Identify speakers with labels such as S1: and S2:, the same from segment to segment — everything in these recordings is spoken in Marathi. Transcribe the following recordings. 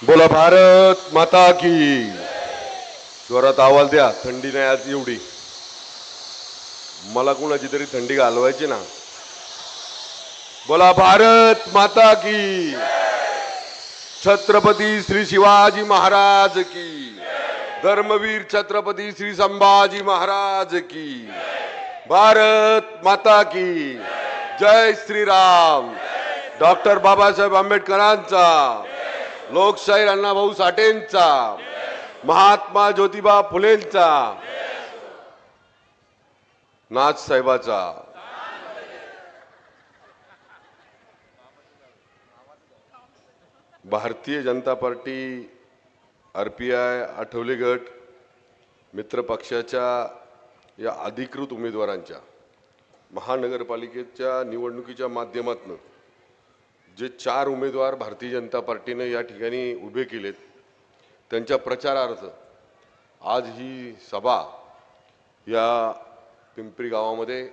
S1: बोला भारत माता की. जोरात आवाज द्या. थंडी नाही आज एवढी. मला कुणाची तरी थंडी घालवायची ना. बोला भारत माता की. छत्रपती श्री शिवाजी महाराज की. धर्मवीर छत्रपती श्री संभाजी महाराज की. भारत माता की. जय श्रीराम. डॉक्टर बाबासाहेब आंबेडकरांचा, लोकशाहीर अण्णाभाऊ साठेंचा, महात्मा ज्योतिबा फुलेंचा, नाथ साहेबाचा. भारतीय जनता पार्टी, आरपीआय, आठवले गट, मित्र पक्षाच्या या अधिकृत उमेदवारांच्या महानगरपालिकेच्या निवडणुकीच्या माध्यमातून जे 4 उमेदवार भारतीय जनता पार्टीने या ठिकाणी उभे केलेत, त्यांच्या प्रचारार्थ आज ही सभा या पिंपरी गावामध्ये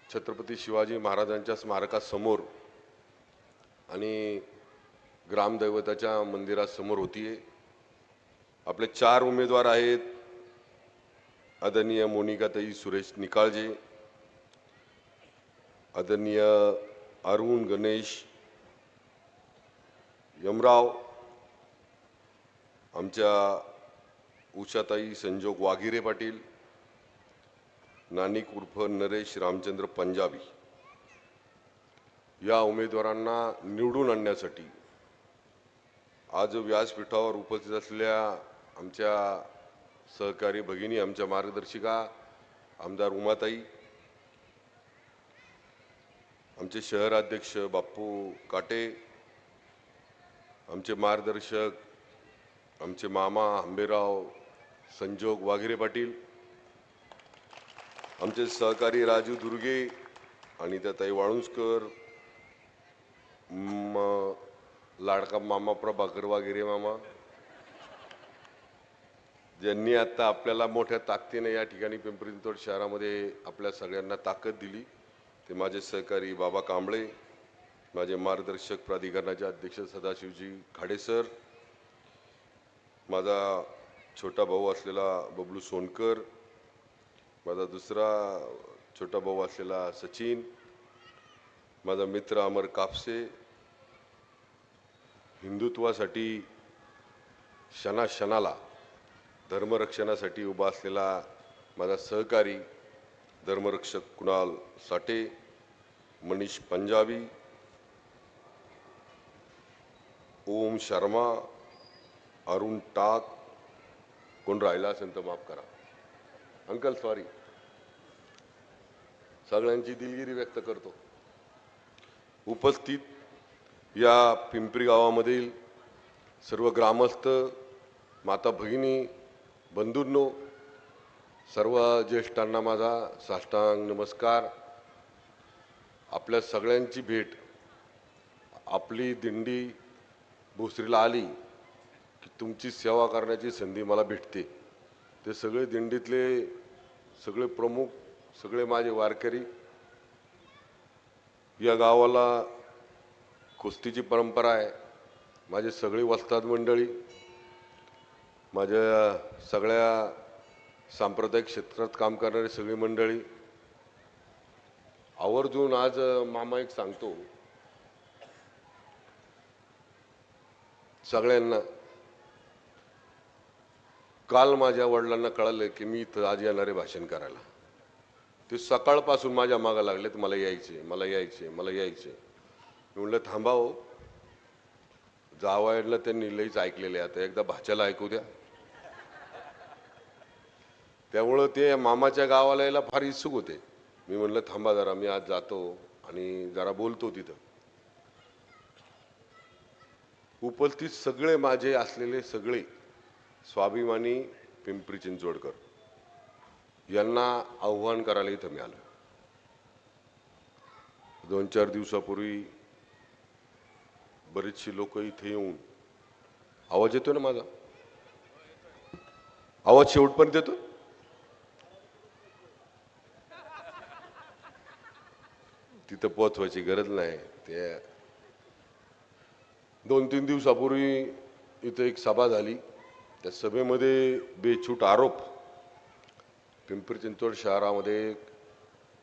S1: छत्रपती शिवाजी महाराजांच्या स्मारकासमोर आणि ग्रामदैवताच्या मंदिरासमोर होतीये. आपले 4 उमेदवार आहेत. आदरणीय मोनिकाताई सुरेश निकाळजे, आदरणीय अरुण गणेश यमराव, आमच्या उषाताई संजोग वाघिरे पाटील, नानिक उर्फ नरेश रामचंद्र पंजाबी. या उमेदवारांना निवडून आणण्यासाठी आज व्यासपीठावर उपस्थित असलेल्या आमच्या सहकारी भगिनी, आमच्या मार्गदर्शिका आमदार उमाताई, आमचे शहराध्यक्ष बाप्पू काटे, आमचे मार्गदर्शक आमचे मामा आंबेराव संजोग वाघिरे पाटील, आमचे सहकारी राजू दुर्गे आणि त्या ताई वाळुंजकर, लाडका मामा प्रभाकर वाघिरे मामा, ज्यांनी आता आपल्याला मोठ्या ताकदीने या ठिकाणी पिंपरी चिंचवड शहरामध्ये आपल्या सगळ्यांना ताकद दिली, ते माझे सहकारी बाबा कांबळे, माझे मार्गदर्शक प्राधिकरणाचे अध्यक्ष सदाशिवजी खाडे सर, माझा छोटा भाऊ असलेला बबलू सोनकर, माझा दुसरा छोटा भाऊ असलेला सचिन, माझा मित्र अमर कापसे, हिंदुत्वासाठी क्षणाक्षणाला धर्मरक्षणासाठी उभा असलेला माझा सहकारी धर्मरक्षक कुणाल साठे, मनीष पंजाबी, ओम शर्मा, अरुण टाक, कोण राहिला असेल तर माफ करा, अंकल सॉरी, सगळ्यांची दिलगिरी व्यक्त करतो. उपस्थित या पिंपरी गावामधील सर्व ग्रामस्थ, माता भगिनी, बंधूंनो, सर्व ज्येष्ठांना माझा साष्टांग नमस्कार. आपल्या सगळ्यांची भेट, आपली दिंडी भोसरीला आली की तुमची सेवा करण्याची संधी मला भेटते. ते सगळे दिंडीतले सगळे प्रमुख, सगळे माझे वारकरी. या गावाला कुस्तीची परंपरा आहे. माझे सगळे वस्ताद मंडळी, माझ्या सगळ्या सांप्रदायिक क्षेत्रात काम करणारी सगळी मंडळी, आवर्जून आज मामा एक सांगतो सगळ्यांना. काल माझ्या वडिलांना कळलं की मी इथं आज येणार आहे भाषण करायला. ते सकाळपासून माझ्या मागं लागलेत, मला यायचे, मला यायचे, मला यायचे. मी म्हणलं थांबा हो, जावायला त्यांनी लईच ऐकलेले, आता एकदा भाच्याला ऐकू द्या. त्यामुळं ते मामाच्या गावाला यायला फार इच्छुक होते. मी म्हणलं थांबा जरा, मी आज जातो आणि जरा बोलतो तिथं. उपस्थित सगळे माझे असलेले सगळे स्वाभिमानी पिंपरी चिंचवडकर यांना आव्हान करायला इथं मिळालं. 2-4 दिवसापूर्वी बरीचशी लोक इथे येऊन, आवाज येतो ना माझा? आवाज शेवटपर्यंत येतो? तिथं पोहोचवायची गरज नाही. ते 2-3 दिवसापूर्वी इथे एक सभा झाली. त्या सभेमध्ये बेछूट आरोप पिंपरी चिंचवड शहरामध्ये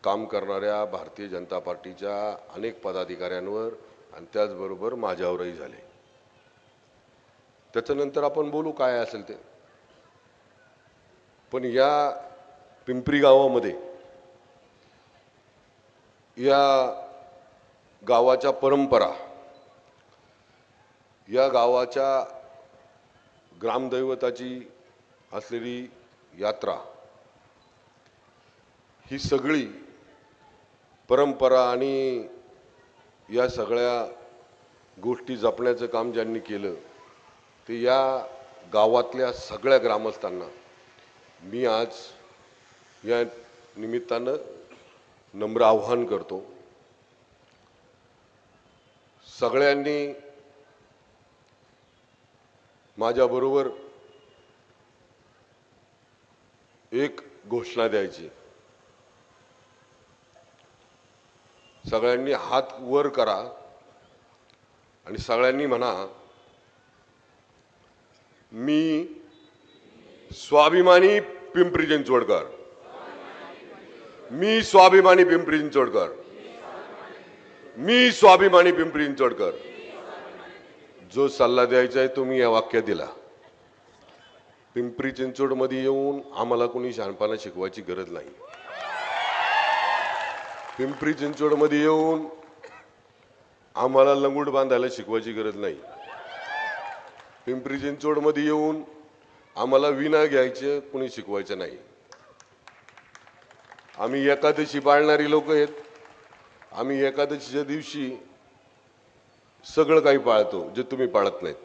S1: काम करणाऱ्या भारतीय जनता पार्टीच्या अनेक पदाधिकाऱ्यांवर आणि त्याचबरोबर माझ्यावरही झाले. त्याच्यानंतर आपण बोलू काय असेल ते. पण या पिंपरी गावामध्ये या गावाच्या परंपरा, या गावाच्या ग्रामदैवताची असलेली यात्रा, ही सगळी परंपरा आणि या सगळ्या गोष्टी जपण्याचं काम ज्यांनी केलं ते या गावातल्या सगळ्या ग्रामस्थांना मी आज या निमित्तानं नम्र आव्हान करतो. सगळ्यांनी माझ्याबरोबर एक घोषणा द्यायची. सगळ्यांनी हात वर करा आणि सगळ्यांनी म्हणा, मी स्वाभिमानी पिंपरी चिंचवडकर, मी स्वाभिमानी पिंपरी चिंचवडकर, मी स्वाभिमानी पिंपरी चिंचवडकर. जो सल्ला द्यायचा आहे तुम्ही या वाक्यात दिला. पिंपरी चिंचवडमध्ये येऊन आम्हाला कोणी शहाणपणा शिकवायची गरज नाही. पिंपरी चिंचवडमध्ये येऊन आम्हाला लंगूट बांधायला शिकवायची गरज नाही. पिंपरी चिंचवडमध्ये येऊन आम्हाला विना घ्यायचे कोणी शिकवायचं नाही. आम्ही एकादशी पाळणारी लोक आहेत. आम्ही एकादशीच्या दिवशी सगळं काही पाळतो जे तुम्ही पाळत नाहीत.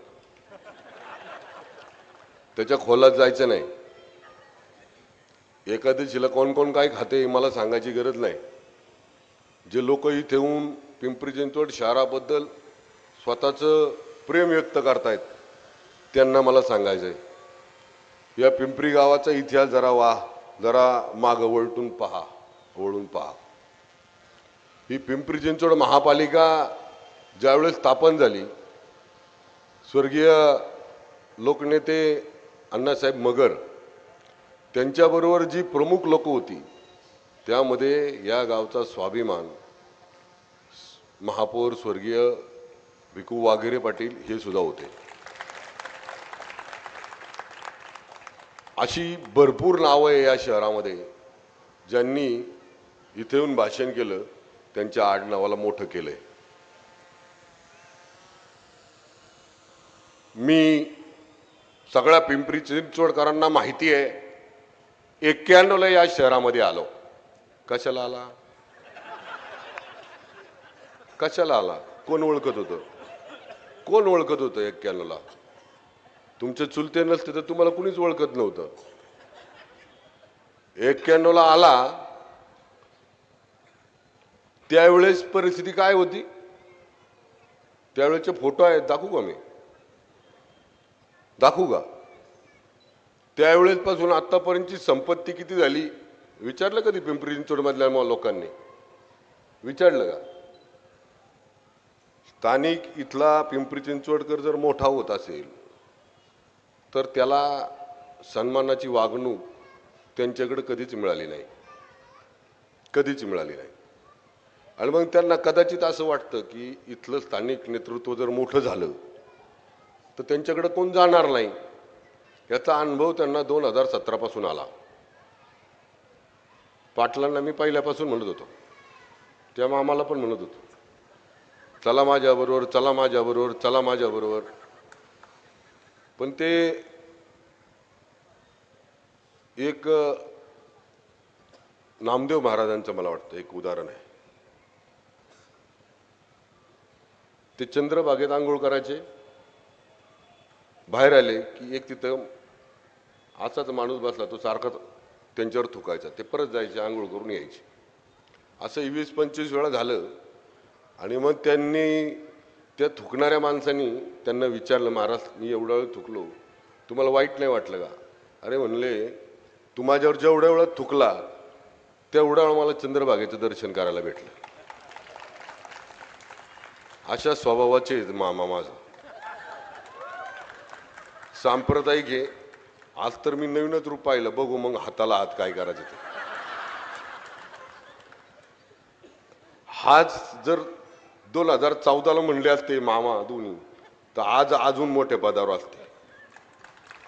S1: त्याच्या खोलात जायचं नाही. एकादशीला कोण कोण काय खाते मला सांगायची गरज नाही. जे लोक इथे येऊन पिंपरी चिंचवड शहराबद्दल स्वतःचं प्रेम व्यक्त करतायत त्यांना मला सांगायचंय, या पिंपरी गावाचा इतिहास जरा मागं वळून पहा. ही पिंपरी चिंचवड महापालिका ज्यावेळेस स्थापन झाली, स्वर्गीय लोकनेते अण्णासाहेब मगर त्यांच्याबरोबर जी प्रमुख लोक होती त्यामध्ये या गावचा स्वाभिमान महापौर स्वर्गीय भिकू वाघेरे पाटील हे सुद्धा होते. अशी भरपूर नावं आहे या शहरामध्ये ज्यांनी इथे येऊन भाषण केलं, त्यांच्या आडनावाला मोठं केलंय. मी सगळ्या पिंपरी चिंचवडकरांना माहिती आहे 91ला या शहरामध्ये आलो. कशाला आला? कशाला आला? कोण ओळखत होतं? कोण ओळखत होतं 91ला? तुमचे चुलते नसते तर तुम्हाला कुणीच ओळखत नव्हतं. 91ला आला त्यावेळेस परिस्थिती काय होती त्यावेळेचे फोटो आहेत, दाखवू का मी? दाखवू का? त्यावेळेस पासून आतापर्यंतची संपत्ती किती झाली विचारलं कधी पिंपरी चिंचवड मधल्या लोकांनी? विचारलं का? स्थानिक इथला पिंपरी चिंचवडकर जर मोठा होत असेल तर त्याला सन्मानाची वागणूक त्यांच्याकडे कधीच मिळाली नाही, कधीच मिळाली नाही. आणि मग त्यांना कदाचित असं वाटतं की इथलं स्थानिक नेतृत्व जर मोठं झालं तर त्यांच्याकडे कोण जाणार नाही. याचा अनुभव त्यांना 2017 पासून आला. पाटलांना मी पहिल्यापासून म्हणत होतो, तेव्हा आम्हाला पण म्हणत होतो, चला माझ्याबरोबर, चला माझ्याबरोबर, चला माझ्याबरोबर. पण ते एक नामदेव महाराजांचं मला वाटतं एक उदाहरण आहे. ते चंद्रबागेत आंघोळ करायचे, बाहेर आले की एक तिथं असाच माणूस बसला, तो सारखा त्यांच्यावर थुकायचा. ते परत जायचे, आंघोळ करून यायचे. असं 20-25 वेळा झालं. आणि मग त्यांनी त्या थुकणाऱ्या माणसांनी त्यांना विचारलं, महाराज मी एवढा वेळ थुकलो, तुम्हाला वाईट नाही वाटलं का? अरे म्हणले, तू माझ्यावर जेवढ्या वेळा थुकला तेवढ्या वेळा मला चंद्रभागेचं दर्शन करायला भेटलं. अशा स्वभावाचे मामा माझा. सांप्रदायिक आहे. आज तर मी नवीनच रूप पाहिलं, बघू मग हाताला हात काय करायचं ते. हाच जर 2014ला म्हणले असते मामा दोन्ही, तर आज अजून मोठ्या पदावर असते,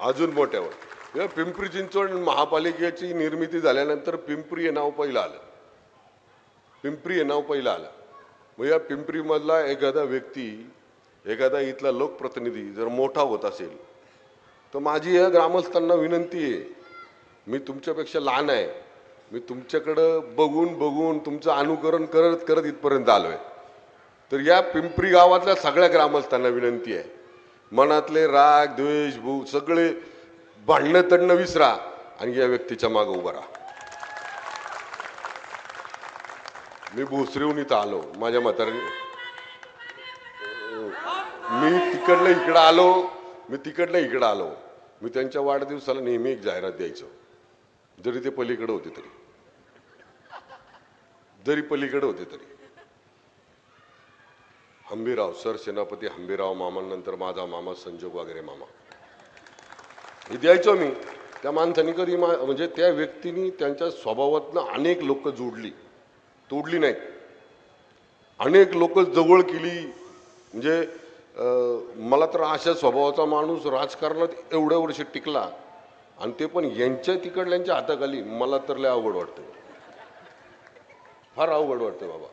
S1: अजून मोठ्यावर. या पिंपरी चिंचवड महापालिकेची निर्मिती झाल्यानंतर पिंपरी हे नाव पहिलं आलं, पिंपरी हे नाव पहिलं आलं. मग या पिंपरीमधला एखादा व्यक्ती, एखादा इथला लोकप्रतिनिधी जर मोठा होत असेल, तर माझी या ग्रामस्थांना विनंती आहे, मी तुमच्यापेक्षा लहान आहे, मी तुमच्याकडं बघून बघून तुमचं अनुकरण करत करत इथपर्यंत आलोय. तर या पिंपरी गावातल्या सगळ्या ग्रामस्थांना विनंती आहे, मनातले राग द्वेष भू सगळे भांडणं तडणं विसरा आणि या व्यक्तीच्या मागे उभा राहा. मी भोसरीहून इथं आलो, माझ्या म्हाताऱ्याने मी तिकडनं इकडं आलो. मी त्यांच्या वाढदिवसाला नेहमी एक जाहिरात द्यायचो, जरी ते पलीकडे होते तरी, हंबीराव सर, सेनापती हंबीराव मामांनंतर माझा मामा संजोग वगैरे मामा, हे द्यायचो मी. त्या माणसाने कधी म्हणजे त्या व्यक्तीने त्यांच्या स्वभावातनं अनेक लोक जोडली, तोडली नाहीत. अनेक लोक जवळ केली. म्हणजे मला तर अशा स्वभावाचा माणूस राजकारणात एवढ्या वर्ष टिकला, आणि ते पण यांच्या तिकडल्यांच्या हाताखाली, मला तर लय अवघड वाटतं, फार अवघड वाटतं बाबा.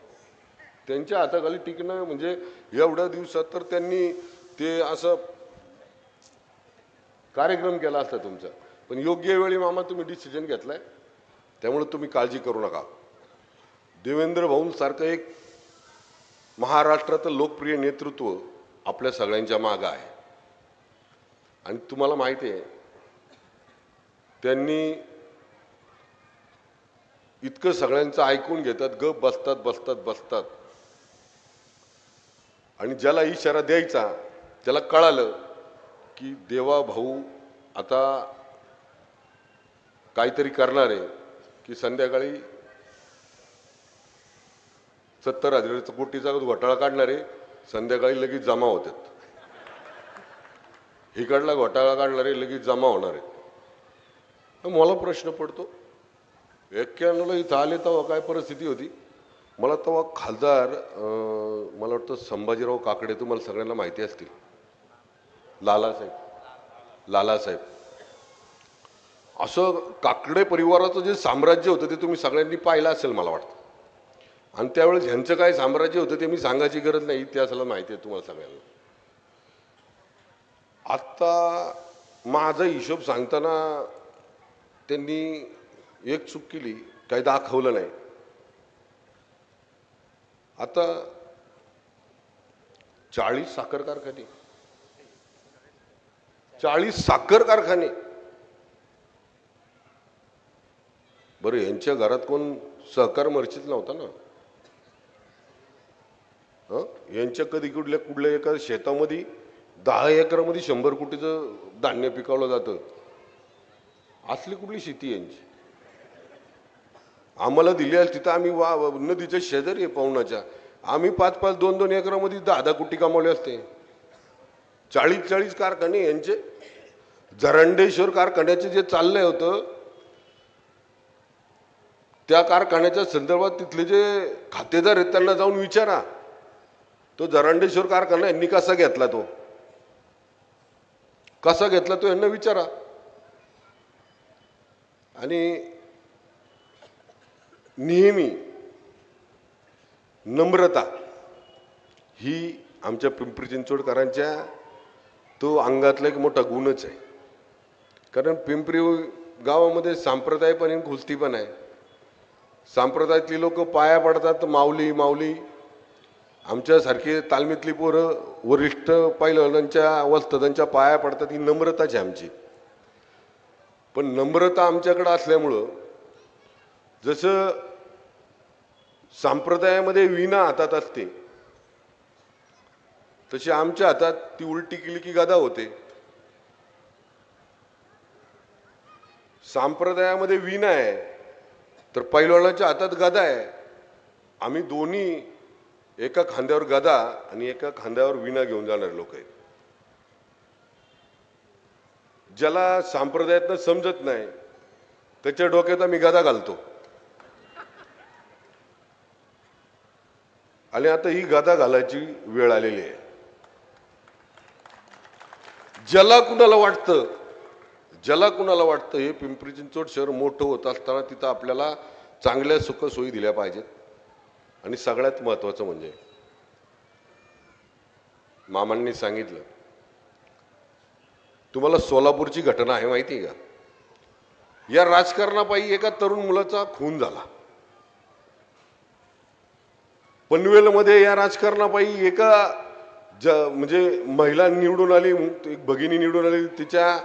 S1: त्यांच्या हाताखाली टिकणं म्हणजे एवढ्या दिवसात तर त्यांनी ते असं कार्यक्रम केला असता तुमचा. पण योग्य वेळी मामा तुम्ही डिसिजन घेतलाय, त्यामुळे तुम्ही काळजी करू नका. देवेंद्र भाऊंसारखं एक महाराष्ट्राचं लोकप्रिय नेतृत्व आपल्या सगळ्यांच्या मागं आहे. आणि तुम्हाला माहिती आहे, त्यांनी इतकं सगळ्यांचं ऐकून घेतात, गप बसतात. आणि ज्याला इशारा द्यायचा त्याला कळालं की देवा भाऊ आता काहीतरी करणार आहे, की संध्याकाळी 70,000 कोटीचा घोटाळा काढणार आहे, संध्याकाळी लगेच जमा होतात. इकडला घोटाळा काढणारे लगेच जमा होणार आहेत. मला प्रश्न पडतो, 91ला इथं आले तेव्हा काय परिस्थिती होती? मला तेव्हा खासदार मला वाटतं संभाजीराव काकडे, तुम्हाला सगळ्यांना माहिती असतील, लालासाहेब. असं काकडे परिवाराचं जे साम्राज्य होतं ते तुम्ही सगळ्यांनी पाहिलं असेल मला वाटतं. आणि त्यावेळेस ह्यांचं काय साम्राज्य होतं ते मी सांगायची गरज नाही, इतिहासाला माहिती आहे तुम्हाला सगळ्यांना. आत्ता माझा हिशोब सांगताना त्यांनी एक चूक केली, काही दाखवलं नाही. आता 40 साखर कारखाने, बरं यांच्या घरात कोण सहकार मर्चीच नव्हता ना? यांच्या कधी कुठल्या एका शेतामध्ये 10 एकरामध्ये 100 कोटीचं धान्य पिकवलं जातं. असली कुठली शेती यांची? आम्हाला दिली आहे तिथं आम्ही नदीच्या शेजारी आहे पाहुणाच्या, आम्ही 5-5, 2-2 एकरामध्ये 10-10 कोटी कमावले असते. 40 कारखाने यांचे. जरंडेश्वर कारखान्याचे जे चाललंय होतं, त्या कारखान्याच्या संदर्भात तिथले जे खातेदार आहेत त्यांना जाऊन विचारा, तो जरंडेश्वर कारखाना यांनी कसा घेतला, तो यांना विचारा. आणि नेहमी नम्रता ही आमच्या पिंपरी चिंचवडकरांच्या तो अंगातला एक मोठा गुणच आहे. कारण पिंपरी गावामध्ये संप्रदाय पण आहे, खुस्ती पण आहे. संप्रदायातली लोक पाया पडतात, माऊली. आमच्यासारखी तालमीतली पोरं वरिष्ठ पैलवानांच्या वस्तादांच्या पाया पडतात. ही नम्रताच आहे आमची. पण नम्रता आमच्याकडे असल्यामुळं, जसं संप्रदायामध्ये वीणा हातात असते, तशी आमच्या हातात ती उलटी केली की गदा होते. संप्रदायामध्ये वीणा आहे तर पैलवानाच्या हातात गदा आहे. आम्ही दोन्ही एका खांद्यावर गदा आणि एका खांद्यावर वीणा घेऊन जाणारे लोक आहेत. ज्याला संप्रदायातनं समजत नाही त्याच्या डोक्यात आम्ही गदा घालतो. आणि आता ही गदा घालायची वेळ आलेली आहे. ज्याला कुणाला वाटतं हे पिंपरी चिंचवड शहर मोठं होत असताना तिथं आपल्याला चांगल्या सुखसोयी दिल्या पाहिजेत. आणि सगळ्यात महत्वाचं म्हणजे मामांनी सांगितलं, तुम्हाला सोलापूरची घटना आहे माहिती आहे का? या राजकारणापायी एका तरुण मुलाचा खून झाला. पनवेलमध्ये या राजकारणापायी एका म्हणजे महिला निवडून आली, एक भगिनी निवडून आली, तिच्या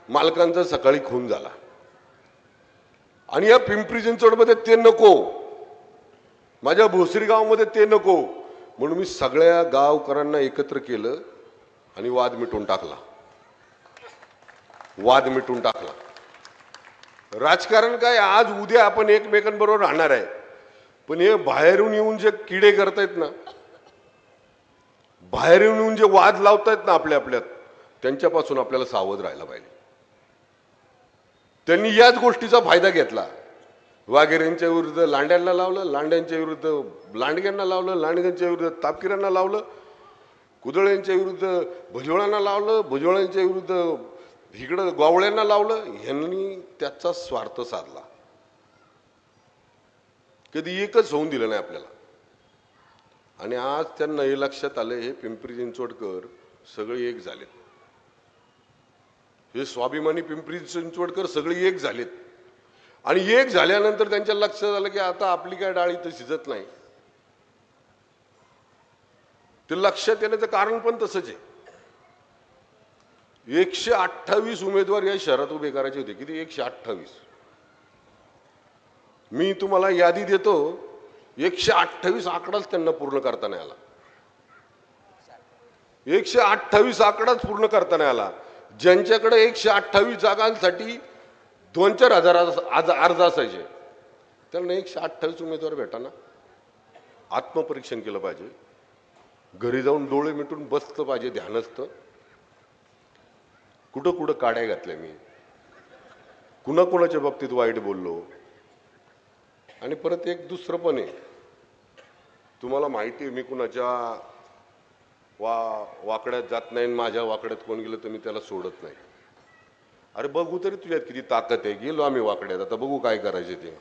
S1: मालकांचा सकाळी खून झाला. आणि या पिंपरी चिंचवडमध्ये ते नको, माझ्या भोसरी गावामध्ये ते नको, म्हणून मी सगळ्या गावकऱ्यांना एकत्र केलं आणि वाद मिटून टाकला. राजकारण काय, आज उद्या आपण एकमेकांबरोबर राहणार आहे, पण हे बाहेरून येऊन जे किडे करतायत ना, बाहेरून येऊन जे वाद लावतायत ना आपल्यात, त्यांच्यापासून आपल्याला सावध राहायला पाहिजे. त्यांनी याच गोष्टीचा फायदा घेतला. वाघेरेंच्या विरुद्ध लांड्यांना लावलं, लांड्यांच्या विरुद्ध लांडग्यांना लावलं, लांडग्यांच्या विरुद्ध तापकिरांना लावलं, कुदळ्यांच्या विरुद्ध भुजबळांना लावलं, भुजबळांच्या विरुद्ध इकडं गोवळ्यांना लावलं. ह्यांनी त्याचा स्वार्थ साधला. कधी एकच होऊन दिलं नाही आपल्याला. आणि आज त्यांना हे लक्षात आलं, हे पिंपरी चिंचवडकर सगळे एक झालेत, हे स्वाभिमानी पिंपरी चिंचवडकर सगळे एक झालेत. आणि एक झाल्यानंतर त्यांच्या लक्षात आलं की आता आपली काय डाळ इथं शिजत नाही. ते लक्षात येण्याचं कारण पण तसंच आहे. 128 उमेदवार या शहरात उभे करायचे होते. किती? 128. मी तुम्हाला यादी देतो, 128 आकडाच त्यांना पूर्ण करता नाही आला. 128 आकडाच पूर्ण करता नाही आला. ज्यांच्याकडे 128 जागांसाठी 2-4 हजार अर्ज असायचे, त्यांना 128 उमेदवार भेटाना. आत्मपरीक्षण केलं पाहिजे, घरी जाऊन डोळे मिटून बसलं पाहिजे ध्यानस्थ. कुठं कुठं काड्या घातल्या मी, कुणाकुणाच्या बाबतीत वाईट बोललो. आणि परत एक दुसरं पण आहे, तुम्हाला माहिती आहे मी कुणाच्या वाकड्यात जात नाही, माझ्या वाकड्यात कोण गेलं तर मी त्याला सोडत नाही. अरे बघू तरी तुझ्यात किती ताकद आहे. गेलो आम्ही वाकड्यात, आता बघू काय करायचे ते,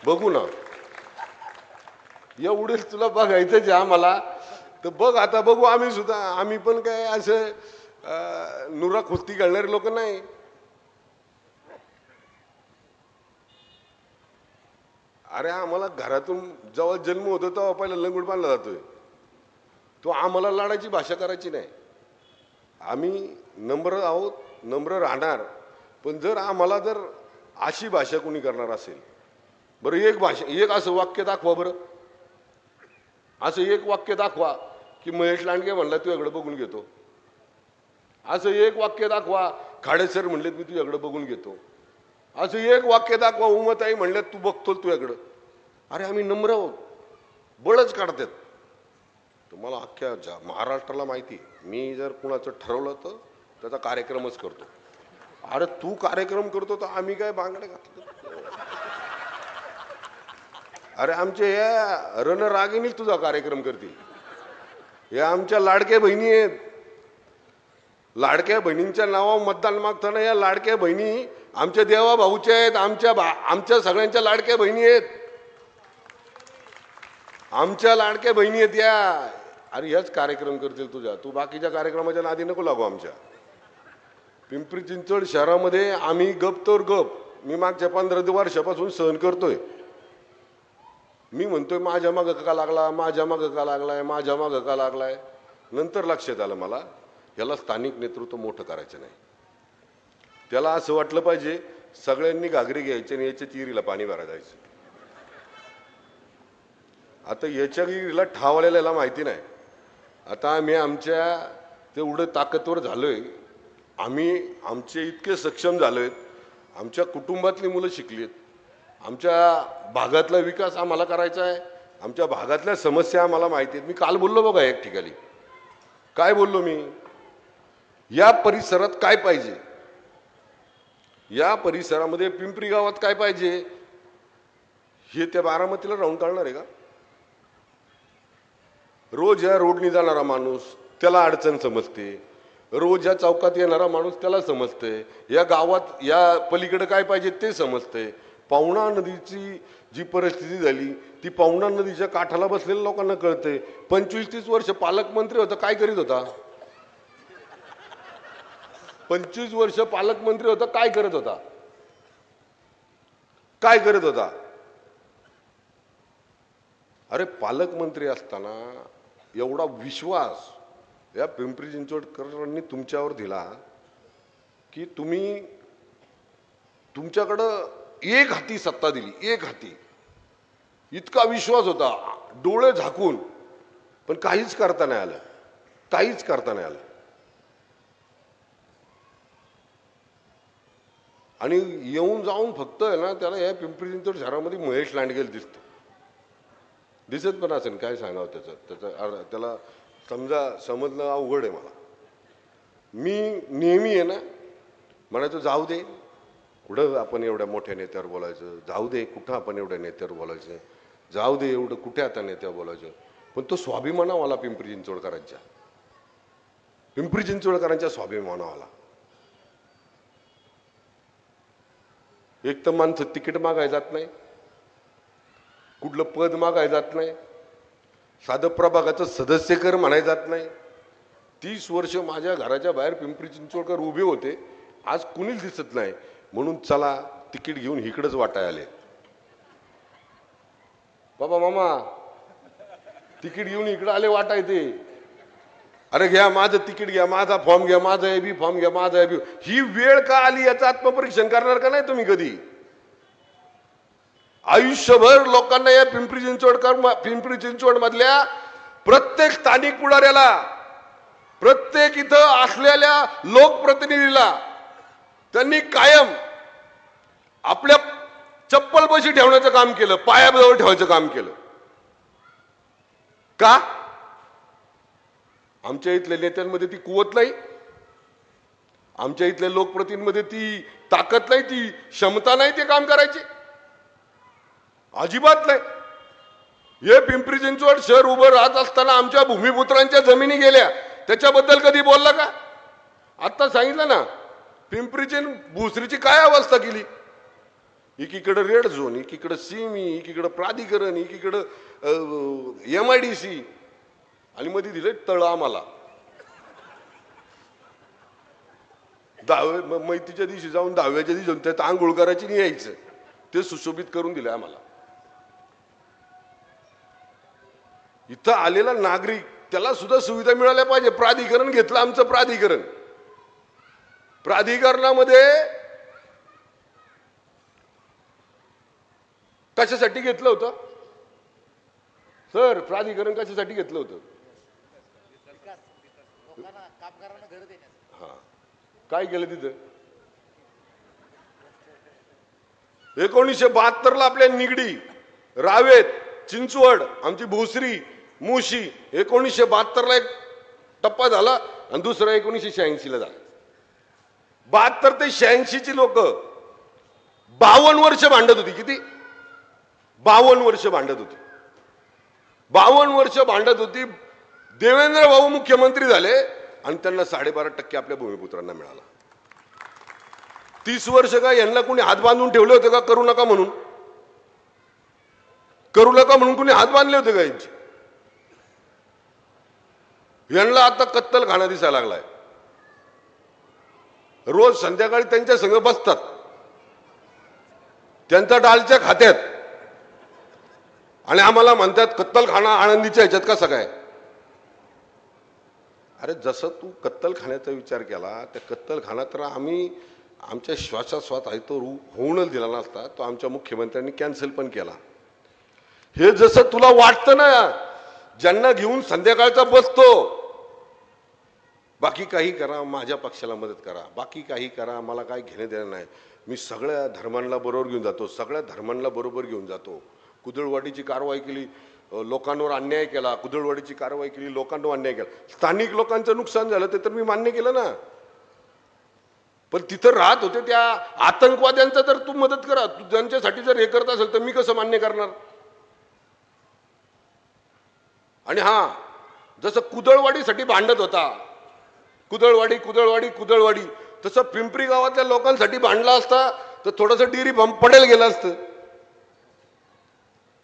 S1: बघू ना. एवढेच तुला बघायचंच आहे आम्हाला, तर बघ आता बघू. आम्ही सुद्धा, आम्ही पण काय असं नुरा खुस्ती घालणारे लोक नाही. अरे आम्हाला घरातून जेव्हा जन्म होतो तेव्हा पहिला लंगूट बांधला जातोय. तो आम्हाला लढायची भाषा करायची नाही. आम्ही नम्र आहोत, नम्र राहणार. पण जर आम्हाला जर अशी भाषा कोणी करणार असेल, बरं एक असं वाक्य दाखवा, बरं असं एक वाक्य दाखवा की महेश लांडगे म्हणला तुझ्याकडे बघून घेतो. असं एक वाक्य दाखवा, खाडेसर म्हणलेत मी तुझ्याकडे बघून घेतो. असं एक वाक्य दाखवा, उमाताई म्हणल्यात तू बघतो तुझ्याकडं. अरे आम्ही नम्र आहोत, बळच काढतात. तुम्हाला अख्ख्या महाराष्ट्राला माहिती, मी जर कुणाचं ठरवलं तर त्याचा कार्यक्रमच करतो. अरे तू कार्यक्रम करतो तर आम्ही काय बांगडे घातलं? अरे आमचे या रणरागिणीच तुझा कार्यक्रम करतील. या आमच्या लाडक्या बहिणी आहेत. लाडक्या बहिणींच्या नावावर मतदान मागताना या लाडक्या बहिणी आमच्या देवा भाऊच्या आहेत, आमच्या सगळ्यांच्या लाडक्या बहिणी आहेत, आमच्या लाडक्या बहिणी आहेत या. अरे याच कार्यक्रम करतील तुझ्या. तू बाकीच्या कार्यक्रमाच्या नादी नको लागू. आमच्या पिंपरी चिंचवड शहरामध्ये आम्ही गप तर गप, मी मागच्या 15 वर्षापासून सहन करतोय. मी म्हणतोय माझ्या मागं का लागला, माझ्या मागं का लागलाय, माझ्या मागं का लागलाय. नंतर लक्षात आलं मला, याला स्थानिक नेतृत्व मोठं करायचं नाही. त्याला असं वाटलं पाहिजे सगळ्यांनी घागरी घ्यायची आणि याच्या चिरीला पाणी भरा जायचं. आता याच्या विहिरीला ठावलेल्याला माहिती नाही. आता आम्ही आमच्या तेवढं ताकदवर झालोय, आम्ही आमचे इतके सक्षम झालोय, आमच्या कुटुंबातली मुलं शिकलीत, आमच्या भागातला विकास आम्हाला करायचा आहे, आमच्या भागातल्या समस्या आम्हाला माहिती आहेत. मी काल बोललो बघा एक ठिकाणी, काय बोललो मी, या परिसरात काय पाहिजे, या परिसरामध्ये पिंपरी गावात काय पाहिजे हे त्या बारामतीला राहून कळणार आहे का? रोज या रोडनी जाणारा माणूस त्याला अडचण समजते, रोज या चौकात येणारा माणूस त्याला समजते, या गावात या पलीकडे काय पाहिजे ते समजते. पवना नदीची जी परिस्थिती झाली ती पवना नदीच्या काठाला बसलेल्या लोकांना कळते. 25-30 वर्ष पालकमंत्री होता, काय करीत होता? 25 वर्ष पालकमंत्री होता, काय करत होता? काय करत होता? अरे पालकमंत्री असताना एवढा विश्वास या पिंपरी चिंचवडकरांनी तुमच्यावर दिला की तुम्ही तुमच्याकडं एक हाती सत्ता दिली, एक हाती. इतका विश्वास होता, डोळे झाकून, पण काहीच करता नाही आलं, काहीच करता नाही आलं. आणि येऊन जाऊन फक्त आहे ना त्याला या पिंपरी चिंचवड शहरामध्ये महेश लांडगेल दिसतो, दिसत पण असेल. काय सांगावं त्याला समजणं अवघड आहे मला. मी नेहमी आहे ना म्हणायचो जाऊ दे, कुठं आपण एवढ्या मोठ्या नेत्यावर बोलायचं, जाऊ दे कुठं आपण एवढ्या नेत्यावर बोलायचं, जाऊ दे एवढं कुठे आता नेत्यावर बोलायचं. पण तो स्वाभिमानावाला पिंपरी चिंचवडकरांच्या स्वाभिमानावाला. एक तर माणसं तिकीट मागाय जात नाही, कुठलं पद मागाय जात नाही, साधं प्रभागाचं सदस्य कर म्हणाय जात नाही. 30 वर्ष माझ्या घराच्या बाहेर पिंपरी चिंचवडकर उभे होते, आज कुणीच दिसत नाही. म्हणून चला तिकीट घेऊन इकडंच वाटाय आले. बाबा मामा तिकीट घेऊन इकडं आले वाटायचे. अरे घ्या माझं तिकीट घ्या, माझा फॉर्म घ्या, माझा एबी फॉर्म घ्या, माझा एबी. ही वेळ का आली याचं आत्मपरीक्षण करणार का नाही तुम्ही कधी? आयुष्यभर लोकांना या पिंपरी चिंचवड मधल्या प्रत्येक स्थानिक पुढाऱ्याला, प्रत्येक इथं असलेल्या लोकप्रतिनिधीला त्यांनी कायम आपल्या चप्पलपाशी ठेवण्याचं काम केलं, पायाजवळ ठेवायचं काम केलं. का? आमच्या इथल्या नेत्यांमध्ये ती कुवत नाही, आमच्या इथल्या लोकप्रतिनिधींमध्ये ती ताकद नाही, ती क्षमता नाही ते काम करायची, अजिबात नाही. हे पिंपरी चिंचवड शहर उभं राहत असताना आमच्या भूमिपुत्रांच्या जमिनी गेल्या, त्याच्याबद्दल कधी बोलला का? आता सांगितलं ना, पिंपरीची भुसरीची काय अवस्था केली. एकीकडे रेड झोन, एकीकडे सिमी, एकीकडे प्राधिकरण, एकीकडे MIDC, आणि मध्ये दिले तळ आम्हाला. मैतीच्या दिवशी जाऊन 10व्याच्या दिवशी जाऊन त्यात आंघोळ करायची नाही, यायचं ते सुशोभित करून दिले आम्हाला. इथं आलेला नागरिक त्याला सुद्धा सुविधा मिळाल्या पाहिजे. प्राधिकरण घेतलं आमचं प्राधिकरण, प्राधिकरणामध्ये कशासाठी घेतलं होतं सर? प्राधिकरण कशासाठी घेतलं होतं? हा, काय केलं तिथं? 1972 ला आपल्या निगडी, रावेत, चिंचवड, आमची भोसरी, मुशी 1972 ला एक टप्पा झाला आणि दुसरा 1986 ला झाला. 72 ते 86 ची लोक 52 वर्ष भांडत होती. किती? 52 वर्ष भांडत होती. 52 वर्ष भांडत होती. देवेंद्र भाऊ मुख्यमंत्री झाले आणि त्यांना 12.5% आपल्या भूमिपुत्रांना मिळाला. 30 वर्ष का यांना कोणी हात बांधून ठेवले होते का? करू नका म्हणून, करू नका म्हणून कोणी हात बांधले होते का यांचे? यांना आता कत्तलखाना दिसायला लागलाय. रोज संध्याकाळी त्यांच्या संग बसतात, त्यांचा डालच्या खात्यात, आणि आम्हाला म्हणतात कत्तलखाना आळंदीच्या ह्याच्यात कसा काय? अरे जसं तू कत्तलखान्याचा विचार केला, त्या कत्तलखाना तर आम्ही आमच्या श्वासाश्वास आहे तो होऊनच दिला नसता, तो आमच्या मुख्यमंत्र्यांनी कॅन्सल पण केला. हे जसं तुला वाटतं ना, ज्यांना घेऊन संध्याकाळचा बसतो, बाकी काही करा, माझ्या पक्षाला मदत करा, बाकी काही करा, मला काय घेणं देणं नाही, मी सगळ्या धर्मांना बरोबर घेऊन जातो, सगळ्या धर्मांना बरोबर घेऊन जातो. कुदळवाडीची कारवाई केली, लोकांवर अन्याय केला, कुदळवाडीची कारवाई केली, लोकांवर अन्याय केला, स्थानिक लोकांचं नुकसान झालं ते तर मी मान्य केलं ना. पण तिथं राहत होते त्या आतंकवाद्यांचा जर तू मदत करा, तू ज्यांच्यासाठी जर हे करत असेल तर मी कसं मान्य करणार? आणि हा, जसं कुदळवाडीसाठी भांडत होता, कुदळवाडी कुदळवाडी कुदळवाडी, तसं पिंपरी गावातल्या लोकांसाठी भांडला असता तर थोडंसं डिरी बंब पडायला गेलं असतं,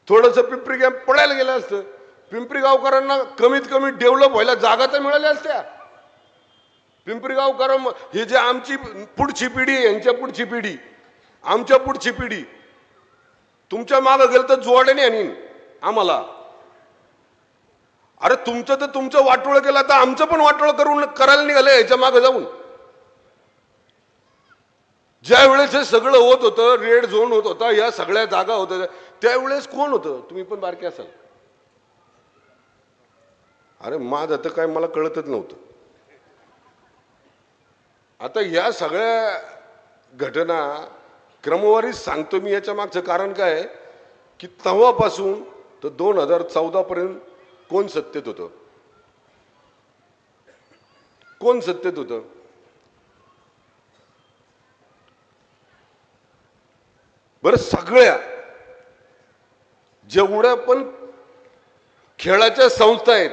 S1: थोडंसं पिंपरी कॅम्प पडायला गेलं असतं. पिंपरी गावकरांना कमीत कमी डेव्हलप व्हायला जागा तर मिळाल्या असत्या. पिंपरी गावकर हे जे आमची पुढची पिढी, यांच्या पुढची पिढी, आमच्या पुढची पिढी तुमच्या मागं गेलं तर जोड्याने आणीन आम्हाला. अरे तुमचं तर तुमचं वाटोळ केलं, तर आमचं पण वाटोळ करून करायला निघालं याच्या मागं जाऊन. ज्या वेळेस हे सगळं होत होतं, रेड झोन होत होता, या सगळ्या जागा होत होत्या, त्यावेळेस कोण होतं? तुम्ही पण बारके असाल. अरे माझं तर काय मला कळतच नव्हतं. आता या सगळ्या घटना क्रमवारीच सांगतो मी. याच्या मागचं कारण काय आहे की तेव्हापासून तर 2014 पर्यंत कोण सत्तेत होतं? कोण सत्तेत होतं? बरं, सगळ्या जेवढ्या पण खेळाच्या संस्था आहेत,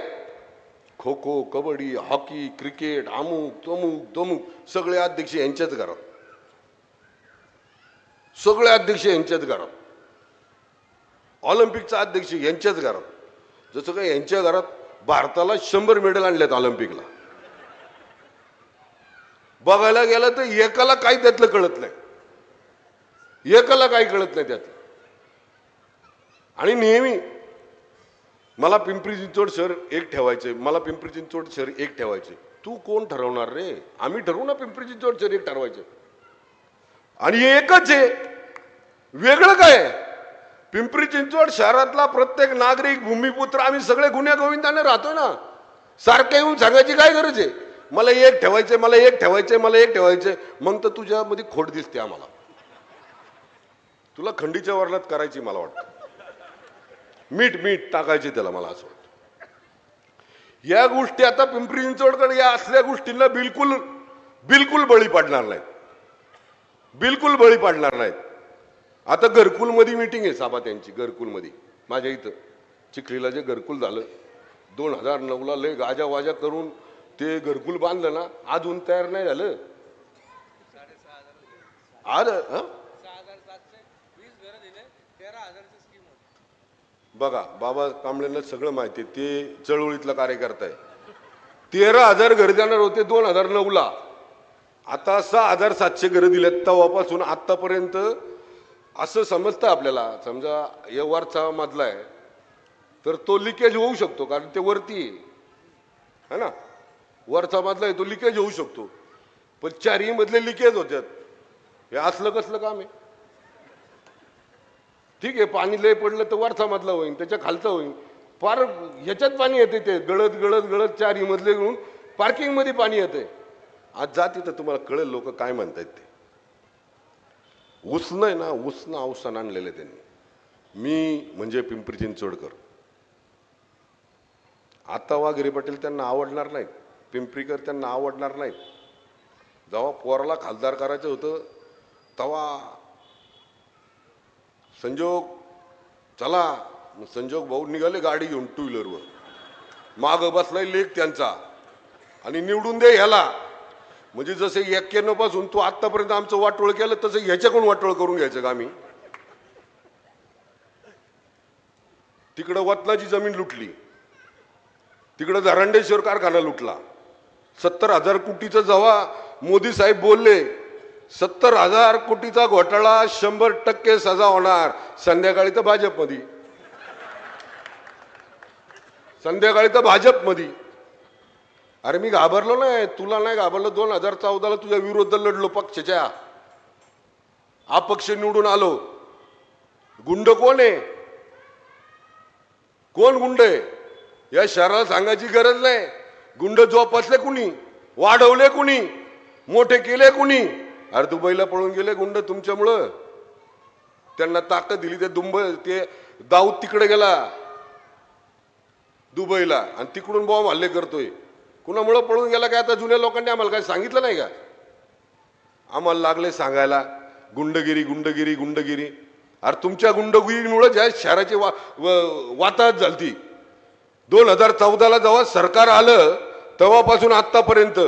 S1: खो खो, कबड्डी, हॉकी, क्रिकेट, अमुक तमुक तमुक, सगळे अध्यक्ष यांच्याच घरात, सगळे अध्यक्ष यांच्याच घरात, ऑलिम्पिकचा अध्यक्ष यांच्याच घरात. जसं काय यांच्या घरात भारताला 100 मेडल आणल्यात ऑलिम्पिकला. बघायला गेलं तर एकाला काही त्यातलं कळत नाही, एकाला काही कळत नाही त्यातलं. आणि नेहमी मला पिंपरी चिंचवड शहर एक ठेवायचे, मला पिंपरी चिंचवड शहर एक ठेवायचे. तू कोण ठरवणार रे? आम्ही ठरवू ना पिंपरी चिंचवड शहर एक ठरवायचे. आणि एकच आहे, वेगळं काय? पिंपरी चिंचवड शहरातला प्रत्येक नागरिक, भूमिपुत्र, आम्ही सगळे गुन्ह्या गोविंदाने राहतोय ना. सारखं येऊन सांगायची काय गरज आहे? मला एक ठेवायचे, मला एक ठेवायचे, मला एक ठेवायचे. मग तर तुझ्यामध्ये खोट दिसते आम्हाला. तुला खंडीच्या वर्णात करायची मला वाटतं, मीठ मीठ टाकायचे त्याला, मला असं वाटतं. या गोष्टी आता पिंपरी चिंचवडकडे या असल्या गोष्टींना बिलकुल बिलकुल बळी पडणार नाहीत, बिलकुल बळी पडणार नाहीत. आता घरकुलमध्ये मीटिंग आहे साबा त्यांची, घरकुलमध्ये माझ्या इथं चिखलीला जे घरकुल झालं 2009ला, लय गाजा वाजा करून ते घरकुल बांधलं ना, अजून तयार नाही झालं. आज बघा, बाबा कांबळेंना सगळं माहिती आहे, ते चळवळीतला कार्यकर्ता आहे. 13,000 घर देणार होते 2009ला, आता 6,700 घरं दिलेत. तेव्हापासून आतापर्यंत असं समजतं आपल्याला, समजा या वरचा मधला आहे तर तो लिकेज होऊ शकतो, कारण ते वरती आहे ना, वरचा मधला आहे तो लिकेज होऊ शकतो. पण चारही मधले लिकेज होतात. हे असलं कसलं काम आहे? ठीक आहे, पाणी लय पडलं तर वरचा मधला होईल, त्याच्या खालचा होईल. फार ह्याच्यात पाणी येते, ते गळत गळत गळत चारही मधले घेऊन पार्किंग मध्ये पाणी येते. आज जाती तर तुम्हाला कळेल लोक काय म्हणतायत ते. उसनं आहे ना, उसनं अवसान आणलेलं त्यांनी. मी म्हणजे पिंपरी चिंचवडकर. आता वाघेरे पाटील त्यांना आवडणार नाहीत, पिंपरीकर त्यांना आवडणार नाहीत. जेव्हा पोराला खासदार करायचं होतं तेव्हा संजोग चला, संजोग भाऊ निघाले गाडी घेऊन 2 व्हीलरवर, माग बसलाय लेख त्यांचा, आणि निवडून दे ह्याला. म्हणजे जसे 91 पासून तू आतापर्यंत आमचं वाटोळ केलं, तसं ह्याच्याकडून वाटोळ करून घ्यायचं का आम्ही? तिकडं वतनाची जमीन लुटली, तिकडं धरांडेश्वर कारखाना लुटला. 70,000 कोटीचं जेव्हा मोदी साहेब बोलले, 70,000 कोटीचा घोटाळा 100% सजा होणार, संध्याकाळी तर भाजपमध्ये, संध्याकाळी तर भाजपमध्ये. अरे मी घाबरलो नाही, तुला नाही घाबरलो. 2014ला तुझ्या विरुद्ध लढलो, पक्षाच्या अपक्ष निवडून आलो. गुंड कोण आहे? कोण गुंड आहे या शहराला सांगायची गरज नाही. गुंड जोपासले कुणी, वाढवले कुणी, मोठे केले कुणी? अरे दुबईला पळून गेले गुंड तुमच्यामुळं. त्यांना ताकद दिली, ते दाऊद तिकडे गेला दुबईला आणि तिकडून बॉम्ब हल्ले करतोय. कुणामुळं पळून गेला काय? आता जुन्या लोकांनी आम्हाला काय सांगितलं नाही का? आम्हाला लागले सांगायला गुंडगिरी गुंडगिरी गुंडगिरी. अरे तुमच्या गुंडगिरीमुळे ज्या शहराची वाताहत झालती 2014ला जेव्हा सरकार आलं तेव्हापासून आतापर्यंत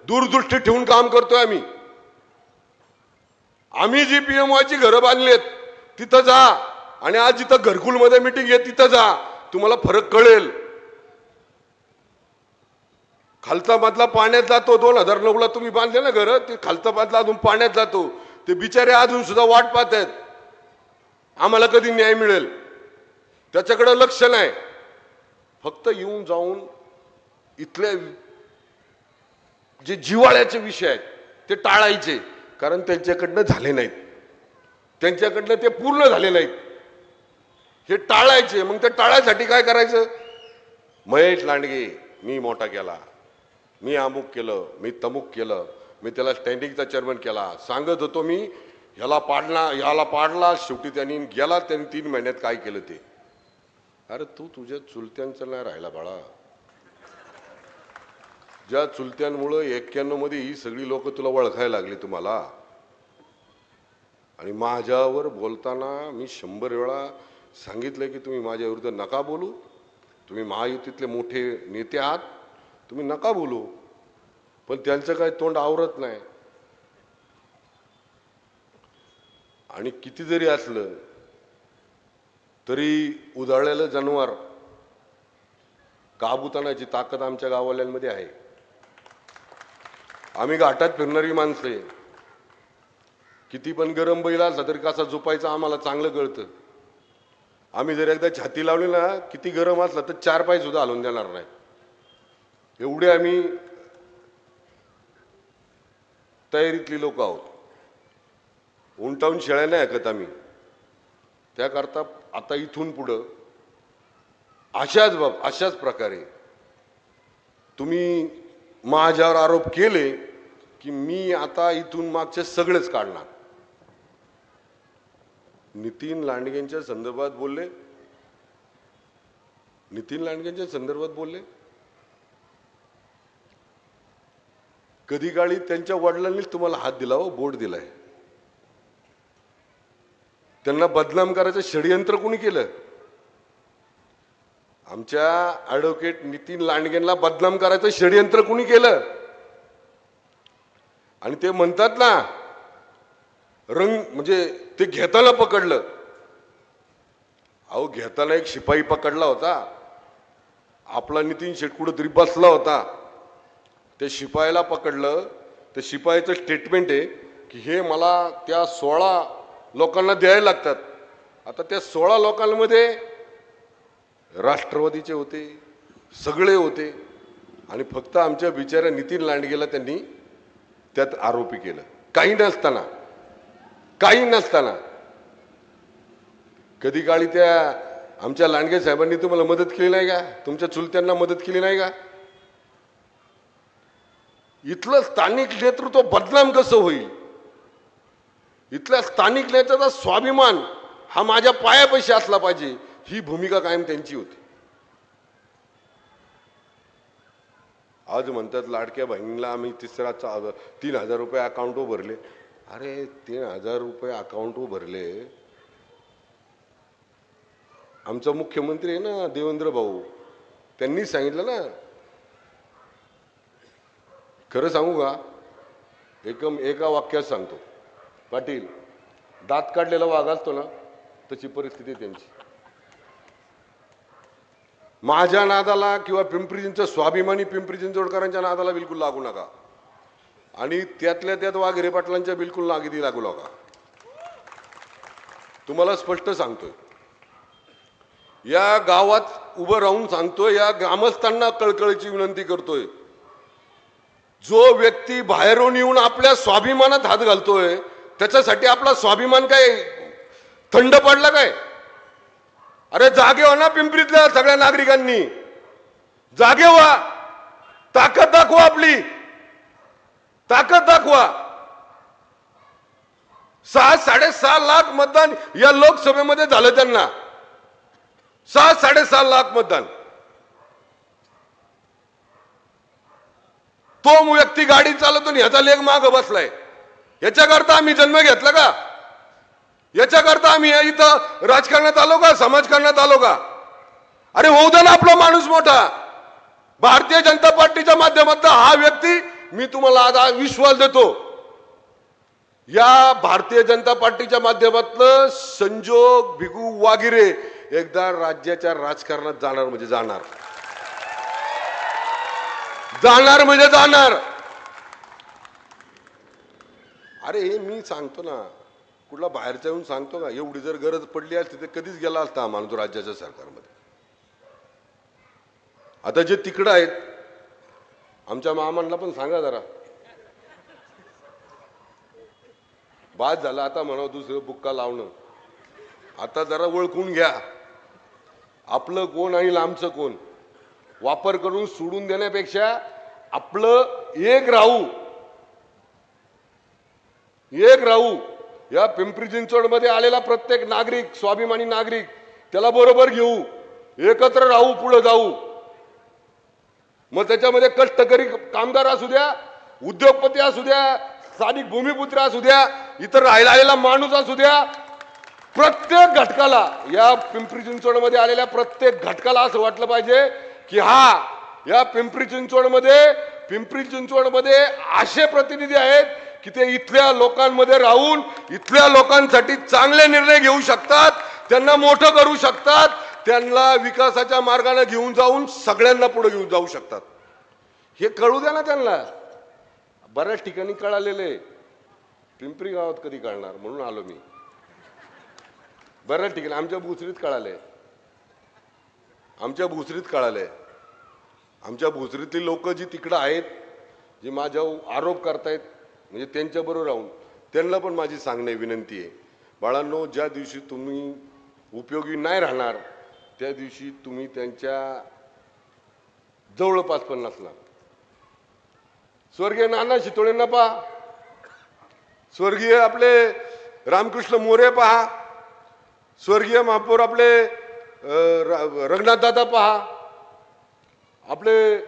S1: दूरदृष्टी ठेवून काम करतोय आम्ही. आम्ही जी पीएमवायची घरं बांधलीत तिथं जा आणि आज जिथं घरकुलमध्ये मीटिंग आहे तिथं जा, तुम्हाला फरक कळेल. खालचा मधला पाण्यात जातो. 2009ला तुम्ही बांधले ना घर, ते खालचा मधला अजून पाण्यात जातो. ते बिचारे अजून सुद्धा वाट पाहत आहेत आम्हाला कधी न्याय मिळेल. त्याच्याकडे लक्ष नाही. फक्त येऊन जाऊन इथले जे जिव्हाळ्याचे विषय आहेत ते टाळायचे, कारण त्यांच्याकडनं झाले नाहीत, त्यांच्याकडनं ते पूर्ण झाले नाहीत. हे टाळायचे. मग ते टाळायसाठी काय करायचं? महेश लांडगे मी मोठा केला, मी अमुक केलं, मी तमुक केलं, मी त्याला स्टँडिंगचा चेअरमन केला, सांगत होतो मी ह्याला पाडला, शेवटी त्यांनी गेला. त्यांनी 3 महिन्यात काय केलं ते. अरे तू तुझ्या चुलत्यांचं नाही राहिला बाळा. ज्या चुलत्यांमुळं 91 मध्ये ही सगळी लोक तुला ओळखायला लागली तुम्हाला. आणि माझ्यावर बोलताना मी 100 वेळा सांगितलं की तुम्ही माझ्या विरुद्ध नका बोलू, तुम्ही महायुतीतले मोठे नेते आहात, तुम्ही नका बोलू. पण त्यांचं काय तोंड आवरत नाही. आणि किती जरी असलं तरी उधाळलेलं जनावर काबूतानाची ताकद आमच्या गाववाल्यांमध्ये आहे. आम्ही घाटात फिरणारी माणसं आहे. किती पण गरम बैल असला तरी कसा झोपायचा आम्हाला चांगलं कळतं. आम्ही जर एकदा छाती लावली ना, किती गरम असला तर 4 पाय सुद्धा हलवून देणार नाही. एवढे आम्ही तयारीतली लोक आहोत. उंटावून शेळ्या नाही ऐकत आम्ही. त्याकरता आता इथून पुढं अशाच प्रकारे तुम्ही माझ्यावर आरोप केले की मी आता इथून मागचे सगळेच काढणार. नितीन लांडगेंच्या संदर्भात बोलले, नितीन लांडगेंच्या संदर्भात बोलले. कधी काळी त्यांच्या वडिलांनीच तुम्हाला हात दिला हो, बोट दिलाय. त्यांना बदनाम करायचं षडयंत्र कोणी केलं? आमच्या ॲडव्होकेट नितीन लांडगेंना बदनाम करायचं षडयंत्र कोणी केलं? आणि ते म्हणतात ना रंग, म्हणजे ते घेताना पकडलं. अहो घेताना एक शिपाई पकडला होता. आपला नितीन शेट कुठेतरी बसला होता. त्या शिपायाला पकडलं. त्या शिपायाचं स्टेटमेंट आहे की हे मला त्या 16 लोकांना द्यायला लागतात. आता त्या 16 लोकांमध्ये राष्ट्रवादीचे होते, सगळे होते. आणि फक्त आमच्या बिचाऱ्या नितीन लांडगेला त्यांनी त्यात आरोपी केलं. काही नसताना कधी काळी त्या आमच्या लांडगे साहेबांनी तुम्हाला मदत केली नाही का? तुमच्या चुलत्यांना मदत केली नाही का? इथलं स्थानिक नेतृत्व बदनाम कसं होईल? इथल्या स्थानिक नेत्याचा स्वाभिमान हा माझ्या पायापाशी असला पाहिजे, ही भूमिका कायम त्यांची होती. आज म्हणतात लाडक्या बहिणीला आम्ही 3,000 रुपये अकाउंटवर भरले. अरे 3,000 रुपये अकाउंटवर भरले. आमचा मुख्यमंत्री आहे ना देवेंद्र भाऊ, त्यांनी सांगितलं ना. खरं सांगू का? एका वाक्यात सांगतो, पाटील दात काढलेला वाघ असतो ना तशी परिस्थिती त्यांची. माझ्या नादाला किंवा पिंपरी चिंचवड स्वाभिमानी पिंपरी चिंचवडकरांच्या नादाला बिलकुल लागू नका. आणि त्यातल्या त्यात वाघेरे पाटलांच्या बिलकुल नागिदी लागू नका. तुम्हाला स्पष्ट सांगतोय, या गावात उभं राहून सांगतोय, या ग्रामस्थांना कळकळीची विनंती करतोय. जो व्यक्ती बाहेरून येऊन आपल्या स्वाभिमानात हात घालतोय त्याच्यासाठी आपला स्वाभिमान काय थंड पडला काय? अरे जागे व्हा ना, पिंपरीतल्या सगळ्या नागरिकांनी जागे व्हा. ताकद दाखवा, आपली ताकद दाखवा. 6-6.5 लाख मतदान या लोकसभेमध्ये झालं त्यांना. 6-6.5 लाख मतदान. तो व्यक्ती गाडी चालवतो आणि ह्याचा लेग माग बसलाय. याच्याकरता आम्ही जन्म घेतला का? याच्याकरता आम्ही इथं राजकारणात आलो का? समाजकारणात आलो का? अरे होऊ दे ना आपला माणूस मोठा. भारतीय जनता पार्टीच्या माध्यमातून हा व्यक्ती, मी तुम्हाला आज विश्वास देतो, या भारतीय जनता पार्टीच्या माध्यमातून संजोग भिगू वागिरे एकदा राज्याच्या राजकारणात जाणार म्हणजे जाणार, जाणार म्हणजे जाणार. अरे हे मी सांगतो ना, कुठला बाहेरचा येऊन सांगतो का? एवढी जर गरज पडली असती तर कधीच गेला असता हा माणूस राज्याच्या सरकारमध्ये. आता जे तिकडं आहेत, आमच्या मामांना पण सांगा जरा, बाद झाला आता म्हणा दुसरं बुक्का लावणं. आता जरा ओळखून घ्या आपलं कोण आणि लांबचं कोण. वापर करून सोडून देण्यापेक्षा आपलं एक राहू. या पिंपरी चिंचवड मध्ये आलेला प्रत्येक नागरिक, स्वाभिमानी नागरिक, त्याला बरोबर घेऊ, एकत्र राहू, पुढे जाऊ. मग त्याच्यामध्ये कष्टकरी कामगार असू द्या, उद्योगपती असू द्या, स्थानिक भूमिपुत्र असू द्या, इतर राहायला आलेला माणूस असू द्या, प्रत्येक घटकाला, या पिंपरी चिंचवड मध्ये आलेल्या प्रत्येक घटकाला असं वाटलं पाहिजे की या पिंपरी चिंचवड मध्ये असे प्रतिनिधी आहेत की ते इथल्या लोकांमध्ये राहून इथल्या लोकांसाठी चांगले निर्णय घेऊ शकतात, त्यांना मोठं करू शकतात, त्यांना विकासाच्या मार्गाने घेऊन जाऊन सगळ्यांना पुढे घेऊन जाऊ शकतात. हे कळू द्या ना त्यांना. बऱ्याच ठिकाणी कळालेले, पिंपरी गावात कधी कळणार म्हणून आलो मी. बऱ्याच ठिकाणी आमच्या भोसरीत कळाले. आमच्या भोसरीतली लोक जी तिकडं आहेत, जे माझ्यावर आरोप करतायत, म्हणजे त्यांच्याबरोबर राहून त्यांना पण माझी सांगणे विनंती आहे, बाळांनो, ज्या दिवशी तुम्ही उपयोगी नाही राहणार त्या दिवशी तुम्ही त्यांच्या जवळपास पण नसणार. स्वर्गीय नाना शितोळेंना पहा, स्वर्गीय आपले रामकृष्ण मोरे पहा, स्वर्गीय महापौर आपले रंगनाथ दादा पहा, आपले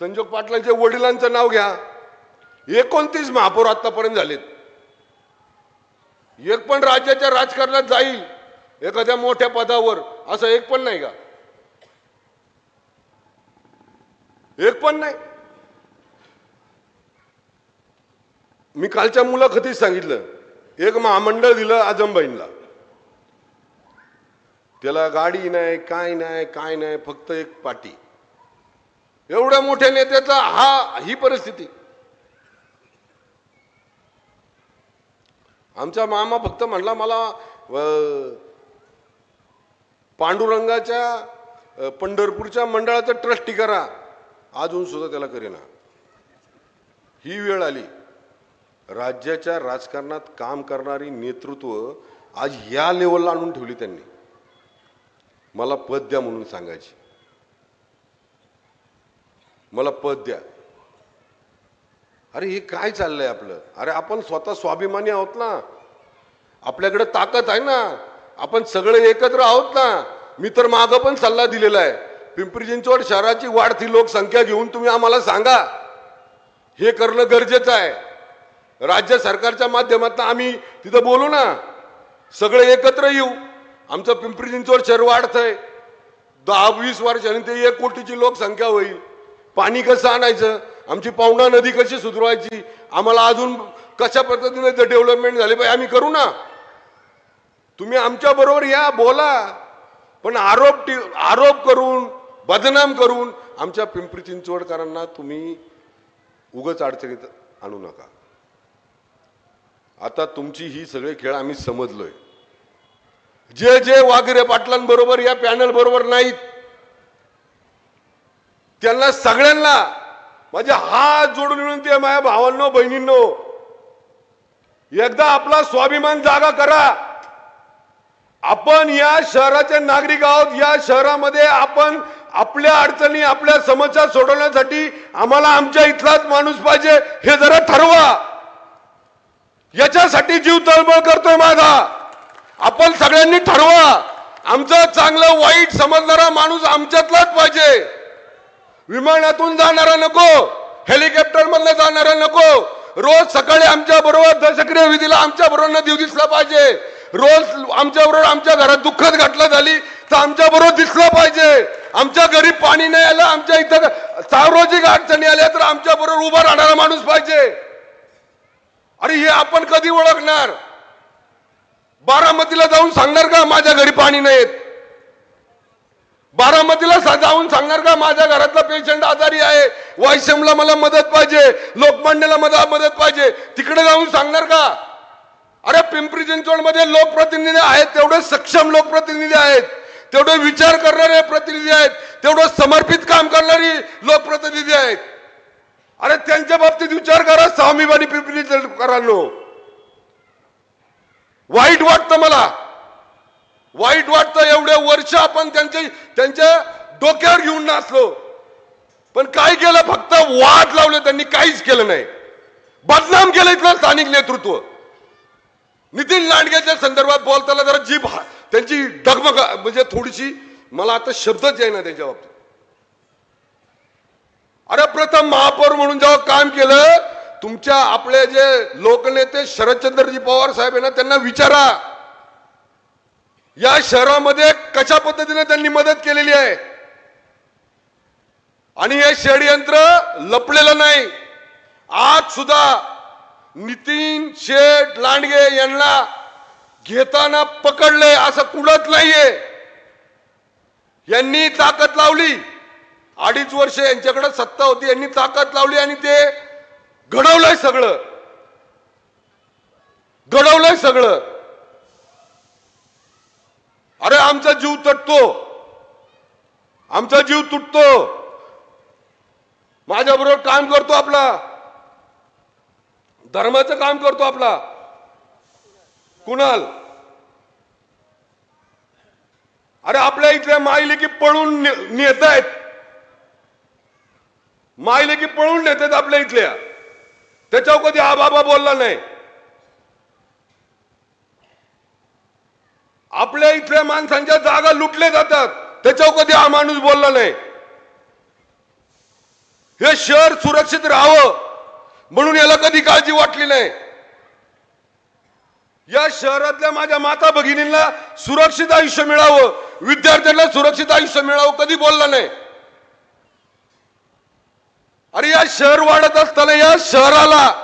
S1: संजोग पाटलांच्या वडिलांचं नाव घ्या. 29 महापौर आतापर्यंत झालेत. एक पण राज्याच्या राजकारणात जाईल एखाद्या मोठ्या पदावर असं एक पण नाही का? एक पण नाही. मी कालच्या मुलाखतीत सांगितलं, एक महामंडळ दिलं आजमबाईंना, त्याला गाडी नाही, काय नाही, फक्त एक पाटी. एवढ्या मोठ्या नेत्याचा ही परिस्थिती. आमचा मामा फक्त म्हणला मला पांडुरंगाच्या पंढरपूरच्या मंडळाचं ट्रस्टी करा, अजून सुद्धा त्याला करेना. ही वेळ आली. राज्याच्या राजकारणात काम करणारी नेतृत्व आज या लेवलला आणून ठेवली त्यांनी. मला पद द्या म्हणून सांगायची, मला पद द्या. अरे हे काय चाललंय आपलं? अरे आपण स्वतः स्वाभिमानी आहोत ना, आपल्याकडे ताकद आहे ना, आपण सगळे एकत्र आहोत ना. मी तर मागं पण सल्ला दिलेला आहे, पिंपरी चिंचवड शहराची वाढती लोकसंख्या घेऊन तुम्ही आम्हाला सांगा, हे करणं गरजेचं आहे. राज्य सरकारच्या माध्यमातून आम्ही तिथं बोलू ना, सगळे एकत्र येऊ. आमचं पिंपरी चिंचवड शहर वाढतंय, 10-20 वर्षांनी 1 कोटीची लोकसंख्या होईल. पाणी कसं आणायचं, आमची पवना नदी कशी सुधारायची, आम्हाला अजून कशा पद्धतीने डेव्हलपमेंट झाले पाहिजे आम्ही करू ना. तुम्ही आमच्या बरोबर या, बोला, पण आरोप करून, बदनाम करून आमच्या पिंपरी चिंचवडकरांना तुम्ही उगाच अडचणीत आणू नका. आता तुमची ही सगळे खेळ आम्ही समजलोय. जे वागिरे पाटलांबरोबर या पॅनल बरोबर नाहीत, त्यांना सगळ्यांना माझे हात जोडून विनंती आहे, माझ्या भावांनो, बहिणींनो, एकदा आपला स्वाभिमान जागा करा. आपण या शहराचे नागरिक आहोत. या शहरामध्ये आपण आपल्या अडचणी, आपल्या समस्या सोडवण्यासाठी आम्हाला आमच्या इथलाच माणूस पाहिजे, हे जरा ठरवा. याच्यासाठी जीव तळमळ करतोय माझा. आपण सगळ्यांनी ठरवा, आमचं चांगलं वाईट समजणारा माणूस आमच्यातलाच पाहिजे. विमानातून जाणारा नको, हेलिकॉप्टर मधनं जाणारा नको, रोज सकाळी आमच्या बरोबर दशक्रिया विधीला आमच्या बरोबर देव दिसला पाहिजे. रोज आमच्या बरोबर आमच्या घरात दुःखद घटना झाली तर आमच्या बरोबर दिसलं पाहिजे. आमच्या घरी पाणी नाही आलं, आमच्या इथं सार्वजनिक अडचणी आल्या तर आमच्या बरोबर उभा राहणारा माणूस पाहिजे. अरे हे आपण कधी ओळखणार? बारामतीला जाऊन सांगणार का माझ्या घरी पाणी नाहीत? बारामतीला जाऊन सांगणार का माझ्या घरातला पेशंट आजारी आहे, वायसएमला मला मदत पाहिजे, लोकमान्यला मदत पाहिजे? तिकडे जाऊन सांगणार का? अरे पिंपरी चिंचवड मध्ये लोकप्रतिनिधी आहेत, तेवढे सक्षम लोकप्रतिनिधी आहेत, तेवढे विचार करणारे प्रतिनिधी आहेत, तेवढं समर्पित काम करणारी लोकप्रतिनिधी आहेत. अरे त्यांच्या बाबतीत विचार करा स्वाभिमानी पिंपरी चिंचवडकरांनो. वाईट वाटतं मला, वाईट वाटतं. एवढे वर्ष आपण त्यांच्या डोक्यावर घेऊन नाचलो, पण काय केलं? फक्त वाद लावले त्यांनी, काहीच केलं नाही. बदनाम केलं इथलं स्थानिक नेतृत्व. नितीन लांडगेच्या संदर्भात बोलताना जरा जीभ त्यांची डगमग म्हणजे थोडीशी, मला आता शब्दच येईना त्यांच्या बाबतीत. अरे प्रथम महापौर म्हणून जेव्हा काम केलं, तुमच्या आपले जे लोकनेते शरदचंद्रजी पवार साहेब आहे ना, त्यांना विचारा या शहरामध्ये कशा पद्धतीने त्यांनी मदत केलेली आहे. आणि हे षडयंत्र लपलेलं नाही. आज सुद्धा नितीन शेठ लांडगे यांना घेताना पकडले असं कुठंच नाहीये. यांनी ताकद लावली, 2.5 वर्ष यांच्याकडे सत्ता होती, यांनी ताकद लावली आणि ते घडवलंय सगळं, घडवलंय सगळं. अरे आमचा जीव तटतो, आमचा जीव तुटतो. माझ्या बरोबर काम करतो, आपला धर्माचं काम करतो आपला कुणाल. अरे आपल्या इथल्या माईलेकी पळून नेत आहेत, माईलेकी पळून नेत आहेत आपल्या इथल्या. त्याच्यावर कधी हा बाबा बोलला नाही. आपल्या इथल्या माणसांच्या जागा लुटल्या जातात, त्याच्यावर कधी हा माणूस बोलला नाही. हे शहर सुरक्षित राहावं म्हणून याला कधी काळजी वाटली नाही. या शहरातल्या माझ्या माता भगिनींना सुरक्षित आयुष्य मिळावं, विद्यार्थ्यांना सुरक्षित आयुष्य मिळावं कधी बोलला नाही. अरे या शहर वाढत असताना या शहराला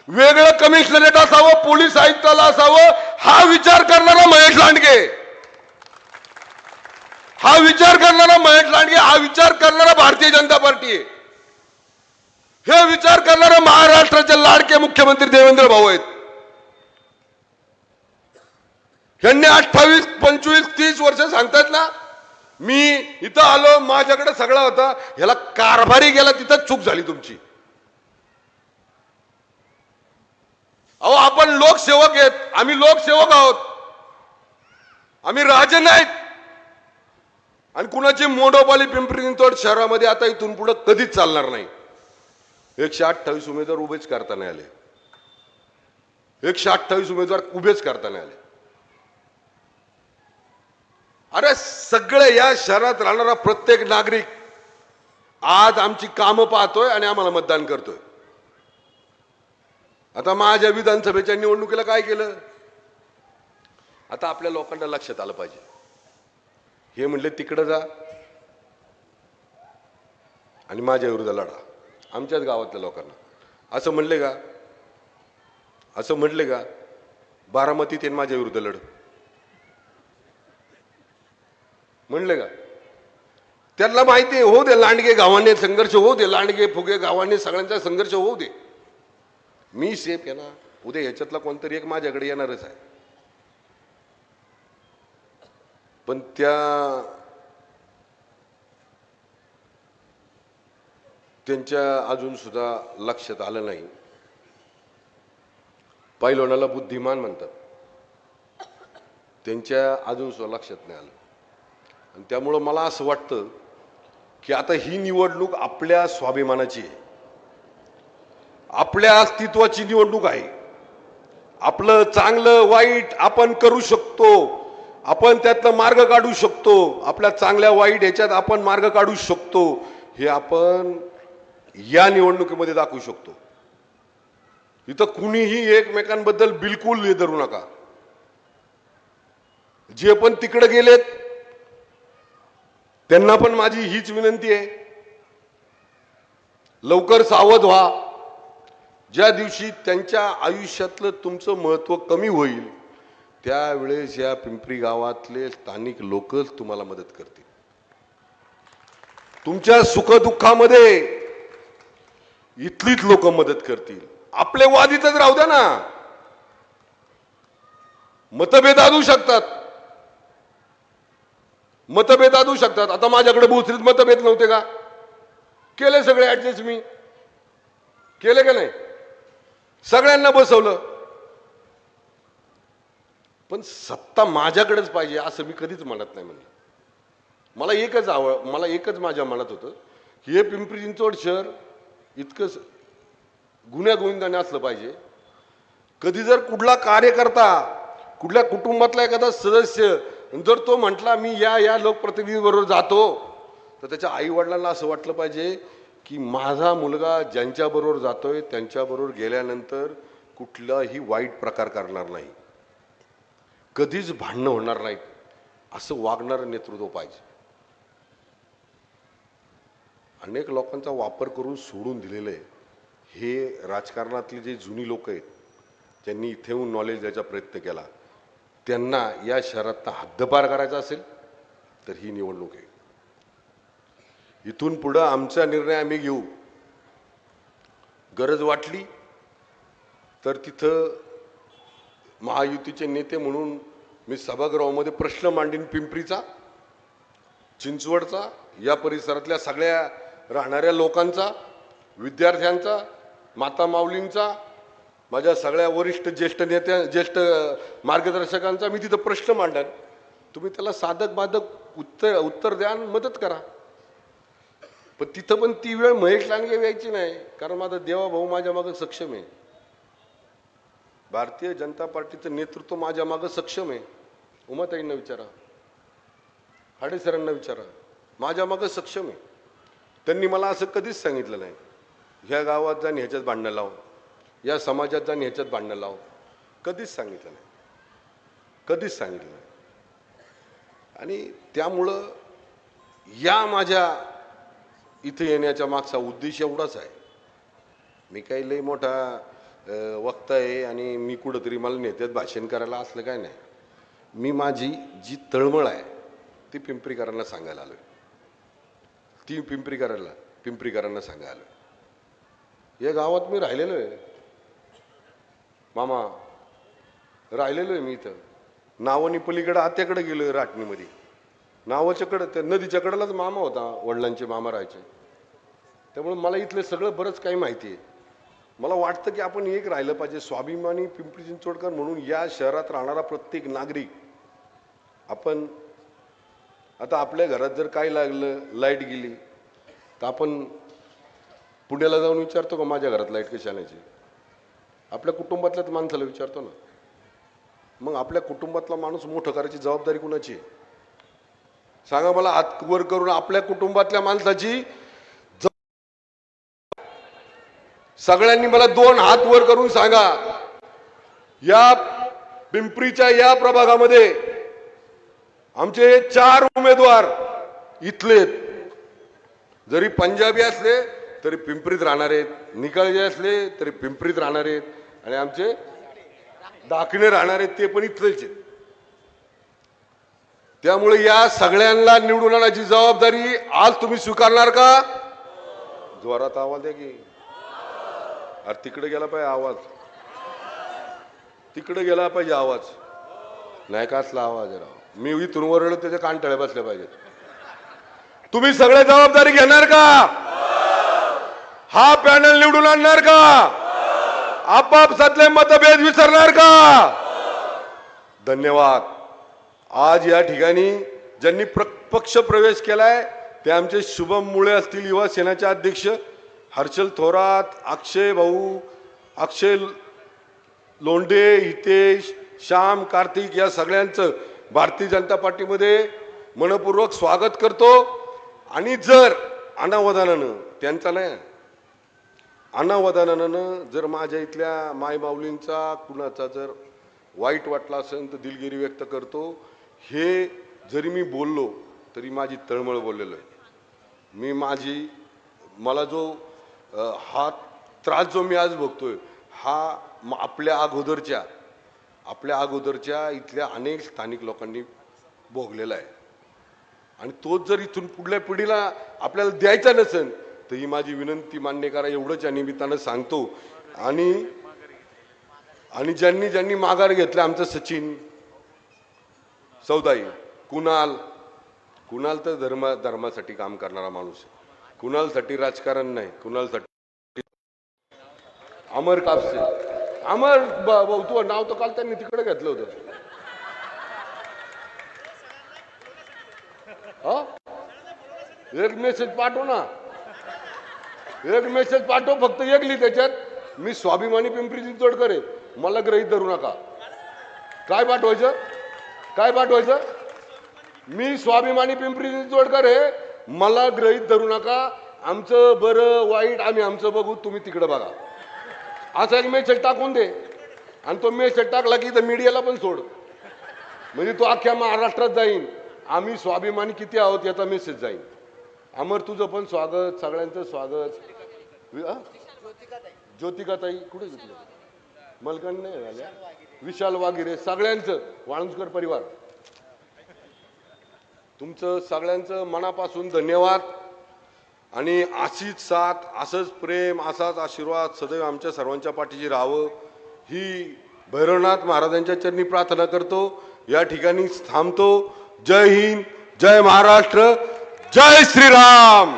S1: वेगळं कमिशनरेट असावं, पोलीस आयुक्ताला असावं, हा विचार करणारा महेश लांडगे, हा विचार करणारा महेश लांडगे, हा विचार करणारा भारतीय जनता पार्टी आहे. हे विचार करणारे महाराष्ट्राचे लाडके मुख्यमंत्री देवेंद्र भाऊ आहेत. यांनी 28, 25, 30 वर्ष सांगतात ना, मी इथं आलो माझ्याकडे सगळा होता, ह्याला कारभारी गेला तिथं चूक झाली तुमची. अहो आपण लोकसेवक आहेत, आम्ही लोकसेवक आहोत, आम्ही राजे नाहीत. आणि कुणाची मोनोपॉली पिंपरी चिंचवड शहरामध्ये आता इथून पुढे कधीच चालणार नाही. 128 उमेदवार उभेच करता नाही आले, 128 उमेदवार उभेच करता नाही आले. अरे सगळे या शहरात राहणारा प्रत्येक नागरिक आज आमची कामं पाहतोय आणि आम्हाला मतदान करतोय. आता माझ्या विधानसभेच्या निवडणुकीला काय केलं? आता आपल्या लोकांना लक्षात आलं पाहिजे. हे म्हणले तिकडे जा आणि माझ्या विरुद्ध लढा. आमच्याच गावातल्या लोकांना असं म्हणले का? असं म्हणले का बारामतीत माझ्या विरुद्ध लढ म्हणले का? त्यांना माहिती आहे, होऊ दे लांडगे गावाने संघर्ष, होऊ दे लांडगे फुगे गावाने सगळ्यांचा संघर्ष होऊ दे, मी सेफ आहे ना. उद्या ह्याच्यातला कोणतरी एक माझ्याकडे येणारच आहे. पण त्यांच्या अजून सुद्धा लक्षात आलं नाही. पैलवानाला बुद्धिमान म्हणतात, त्यांच्या अजून सुद्धा लक्षात नाही आलं. आणि त्यामुळं मला असं वाटतं की आता ही निवडणूक आपल्या स्वाभिमानाची आहे, आपल्या अस्तित्वाची निवडणूक आहे. आपलं चांगलं वाईट आपण करू शकतो, आपण त्यातला मार्ग काढू शकतो, आपल्या चांगल्या वाईट ह्याच्यात आपण मार्ग काढू शकतो, हे आपण या निवडणुकीमध्ये दाखवू शकतो. इथं कुणीही एकमेकांबद्दल बिलकुल हे धरू नका. जे पण तिकडे गेलेत त्यांना पण माझी हीच विनंती आहे, लवकर सावध व्हा. ज्या दिवशी त्यांच्या आयुष्यातलं तुमचं महत्त्व कमी होईल त्यावेळेस या पिंपरी गावातले स्थानिक लोकच तुम्हाला मदत करतील. तुमच्या सुखदुःखामध्ये इथलीच लोक मदत करतील. आपले वाद इथंच राहू द्या ना. मतभेद असू शकतात, मतभेद असू शकतात. आता माझ्याकडे भोसरीत मतभेद नव्हते का? केले सगळे ऍडजस्ट, मी केले का नाही? सगळ्यांना बसवलं. पण सत्ता माझ्याकडेच पाहिजे असं मी कधीच म्हणत नाही. म्हणजे मला एकच माझ्या मनात होतं की हे पिंपरी चिंचवड शहर इतकं गुण्यागोविंदाने असलं पाहिजे. कधी जर कुठला कार्यकर्ता, कुठल्या कुटुंबातला एखादा सदस्य जर तो म्हटला मी या लोकप्रतिनिधीबरोबर जातो, तर त्याच्या आई वडिलांना असं वाटलं पाहिजे की माझा मुलगा ज्यांच्याबरोबर जातोय त्यांच्याबरोबर गेल्यानंतर कुठलाही वाईट प्रकार करणार नाही, कधीच भांडणं होणार नाहीत, असं वागणारं नेतृत्व पाहिजे. अनेक लोकांचा वापर करून सोडून दिलेलं आहे. हे राजकारणातले जे जुनी लोक आहेत ज्यांनी इथे येऊन नॉलेज द्यायचा प्रयत्न केला, त्यांना या शहरात हद्दपार करायचा असेल तर ही निवडणूक आहे. इथून पुढं आमचा निर्णय आम्ही घेऊ. गरज वाटली तर तिथं महायुतीचे नेते म्हणून मी सभागृहामध्ये प्रश्न मांडीन. पिंपरीचा, चिंचवडचा, या परिसरातल्या सगळ्या राहणाऱ्या लोकांचा, विद्यार्थ्यांचा, माता माऊलींचा, माझ्या सगळ्या वरिष्ठ ज्येष्ठ मार्गदर्शकांचा मी तिथं प्रश्न मांडन. तुम्ही त्याला साधक बाधक उत्तर द्या आणि मदत करा. पण तिथं पण ती वेळ महेश लांडगे व्हायची नाही, कारण माझा देवा भाऊ माझ्या मागे सक्षम आहे. भारतीय जनता पार्टीचं नेतृत्व माझ्या मागे सक्षम आहे. उमाताईंना विचारा, हाडेसरांना विचारा, माझ्या मागे सक्षम आहे. त्यांनी मला असं कधीच सांगितलं नाही ह्या गावात जाऊन ह्याच्यात भांडणं लाव, या समाजात जाऊन ह्याच्यात भांडणं लाव. कधीच सांगितलं नाही, कधीच सांगितलं नाही. आणि त्यामुळं या माझ्या इथे येण्याच्या मागचा उद्देश एवढाच आहे. मी काही लई मोठा वक्ता आहे आणि मी कुठंतरी मला नेत्यात भाषण करायला असलं काय नाही. मी माझी जी तळमळ आहे ती पिंपरीकरांना सांगायला आलोय. ती पिंपरीकरांना सांगायला आलोय. या गावात मी राहिलेलो आहे मामा, राहिलेलो आहे मी इथं. नावानी पलीकडे आत्याकडे गेलोय राटणीमध्ये. नावाच्या कडं त्या नदीच्या कडेलाच मामा होता, वडिलांचे मामा राहायचे. त्यामुळे मला इथलं सगळं बरंच काही माहिती आहे. मला वाटतं की आपण एक राहिलं पाहिजे. स्वाभिमानी पिंपरी चिंचवडकर म्हणून या शहरात राहणारा प्रत्येक नागरिक, आपण आता आपल्या घरात जर काय लागलं, लाईट गेली, तर आपण पुण्याला जाऊन विचारतो का माझ्या घरात लाईट कशी आणायची? आपल्या कुटुंबातल्याच माणसाला विचारतो ना. मग आपल्या कुटुंबातला माणूस मोठं करायची जबाबदारी कुणाची आहे? सांगा मला. हात वर करून आपल्या कुटुंबातल्या माणसाची सगळ्यांनी मला 2 हात वर करून सांगा. या पिंपरीच्या या प्रभागामध्ये आमचे 4 उमेदवार इथले, जरी पंजाबी असले तरी पिंपरीत राहणार आहेत, निकाळजे असले तरी पिंपरीत राहणार आहेत, आणि आमचे दाखणे राहणार आहेत ते पण इथलेच आहेत. त्यामुळे या सगळ्यांना निवडून आणण्याची जबाबदारी आज तुम्ही स्वीकारणार का? जोरात आवाज द्या की. अरे तिकडे गेला पाहिजे आवाज, तिकडे गेला पाहिजे आवाज. नाही का असला आवाज आहे राव. मी इथून वरळलो त्याच्या कानटळ्या बसल्या पाहिजेत. तुम्ही सगळे जबाबदारी घेणार का? हा पॅनल निवडून आणणार का? आपापसातले मतभेद विसरणार का? धन्यवाद. आज या ठिकाणी ज्यांनी पक्ष प्रवेश केलाय ते आमचे शुभम मुळे असतील, युवा सेनाचे अध्यक्ष, हर्षल थोरात, अक्षय भाऊ, अक्षय लोंढे, हितेश, श्याम, कार्तिक, या सगळ्यांचं भारतीय जनता पार्टीमध्ये मनपूर्वक स्वागत करतो. आणि जर अनावधानानं त्यांचा नाही, अनावधानानं जर माझ्या इथल्या मायमाऊलींचा कुणाचा जर वाईट वाटला असेल तर दिलगिरी व्यक्त करतो. हे जरी मी बोललो तरी माझी तळमळ बोललेलो आहे. मला जो हा त्रास जो मी आज भोगतोय हा आपल्या अगोदरच्या इथल्या अनेक स्थानिक लोकांनी भोगलेला आहे. आणि तोच जर इथून पुढल्या पिढीला आपल्याला द्यायचा नसेल तर ही माझी विनंती मान्य करा एवढंच या निमित्तानं सांगतो. आणि ज्यांनी माघार घेतलं आमचं सचिन सौदाई, कुणाल तर धर्मासाठी काम करणारा माणूस आहे. कुणालसाठी राजकारण नाही, कुणालसाठी. अमर कापसे, भाऊ तू नाव तर काल त्यांनी तिकडे घेतलं होतं. एक मेसेज पाठव ना, एक मेसेज पाठव, फक्त एक लिही त्याच्यात मी स्वाभिमानी पिंपरी चिंचवडकर आहे, मला गृहीत धरू नका. काय पाठवायचं? मी स्वाभिमानी पिंपरी चिंचवडकर आहे, मला गृहीत धरू नका. आमचं बरं वाईट आम्ही आमचं बघू, तुम्ही तिकडे बघा. असा एक मेसेज टाकून दे. आणि तो मेसेज टाकला की तर मीडियाला पण सोड, म्हणजे तो अख्ख्या महाराष्ट्रात जाईन आम्ही स्वाभिमानी किती आहोत याचा मेसेज जाईल. अमर तुझं पण स्वागत, सगळ्यांचं स्वागत. ज्योतिकाताई कुठे घेतलं, मलकण नाही झाल्या, विशाल वागिरे, सगळ्यांचं, वाळुंजकर परिवार, तुमचं सगळ्यांचं मनापासून धन्यवाद. आणि अशीच साथ, असंच प्रेम, असाच आशीर्वाद सदैव आमच्या सर्वांच्या पाठीशी राहावं ही भैरवनाथ महाराजांच्या चरणी प्रार्थना करतो. या ठिकाणी थांबतो. जय हिंद, जय महाराष्ट्र, जय श्रीराम.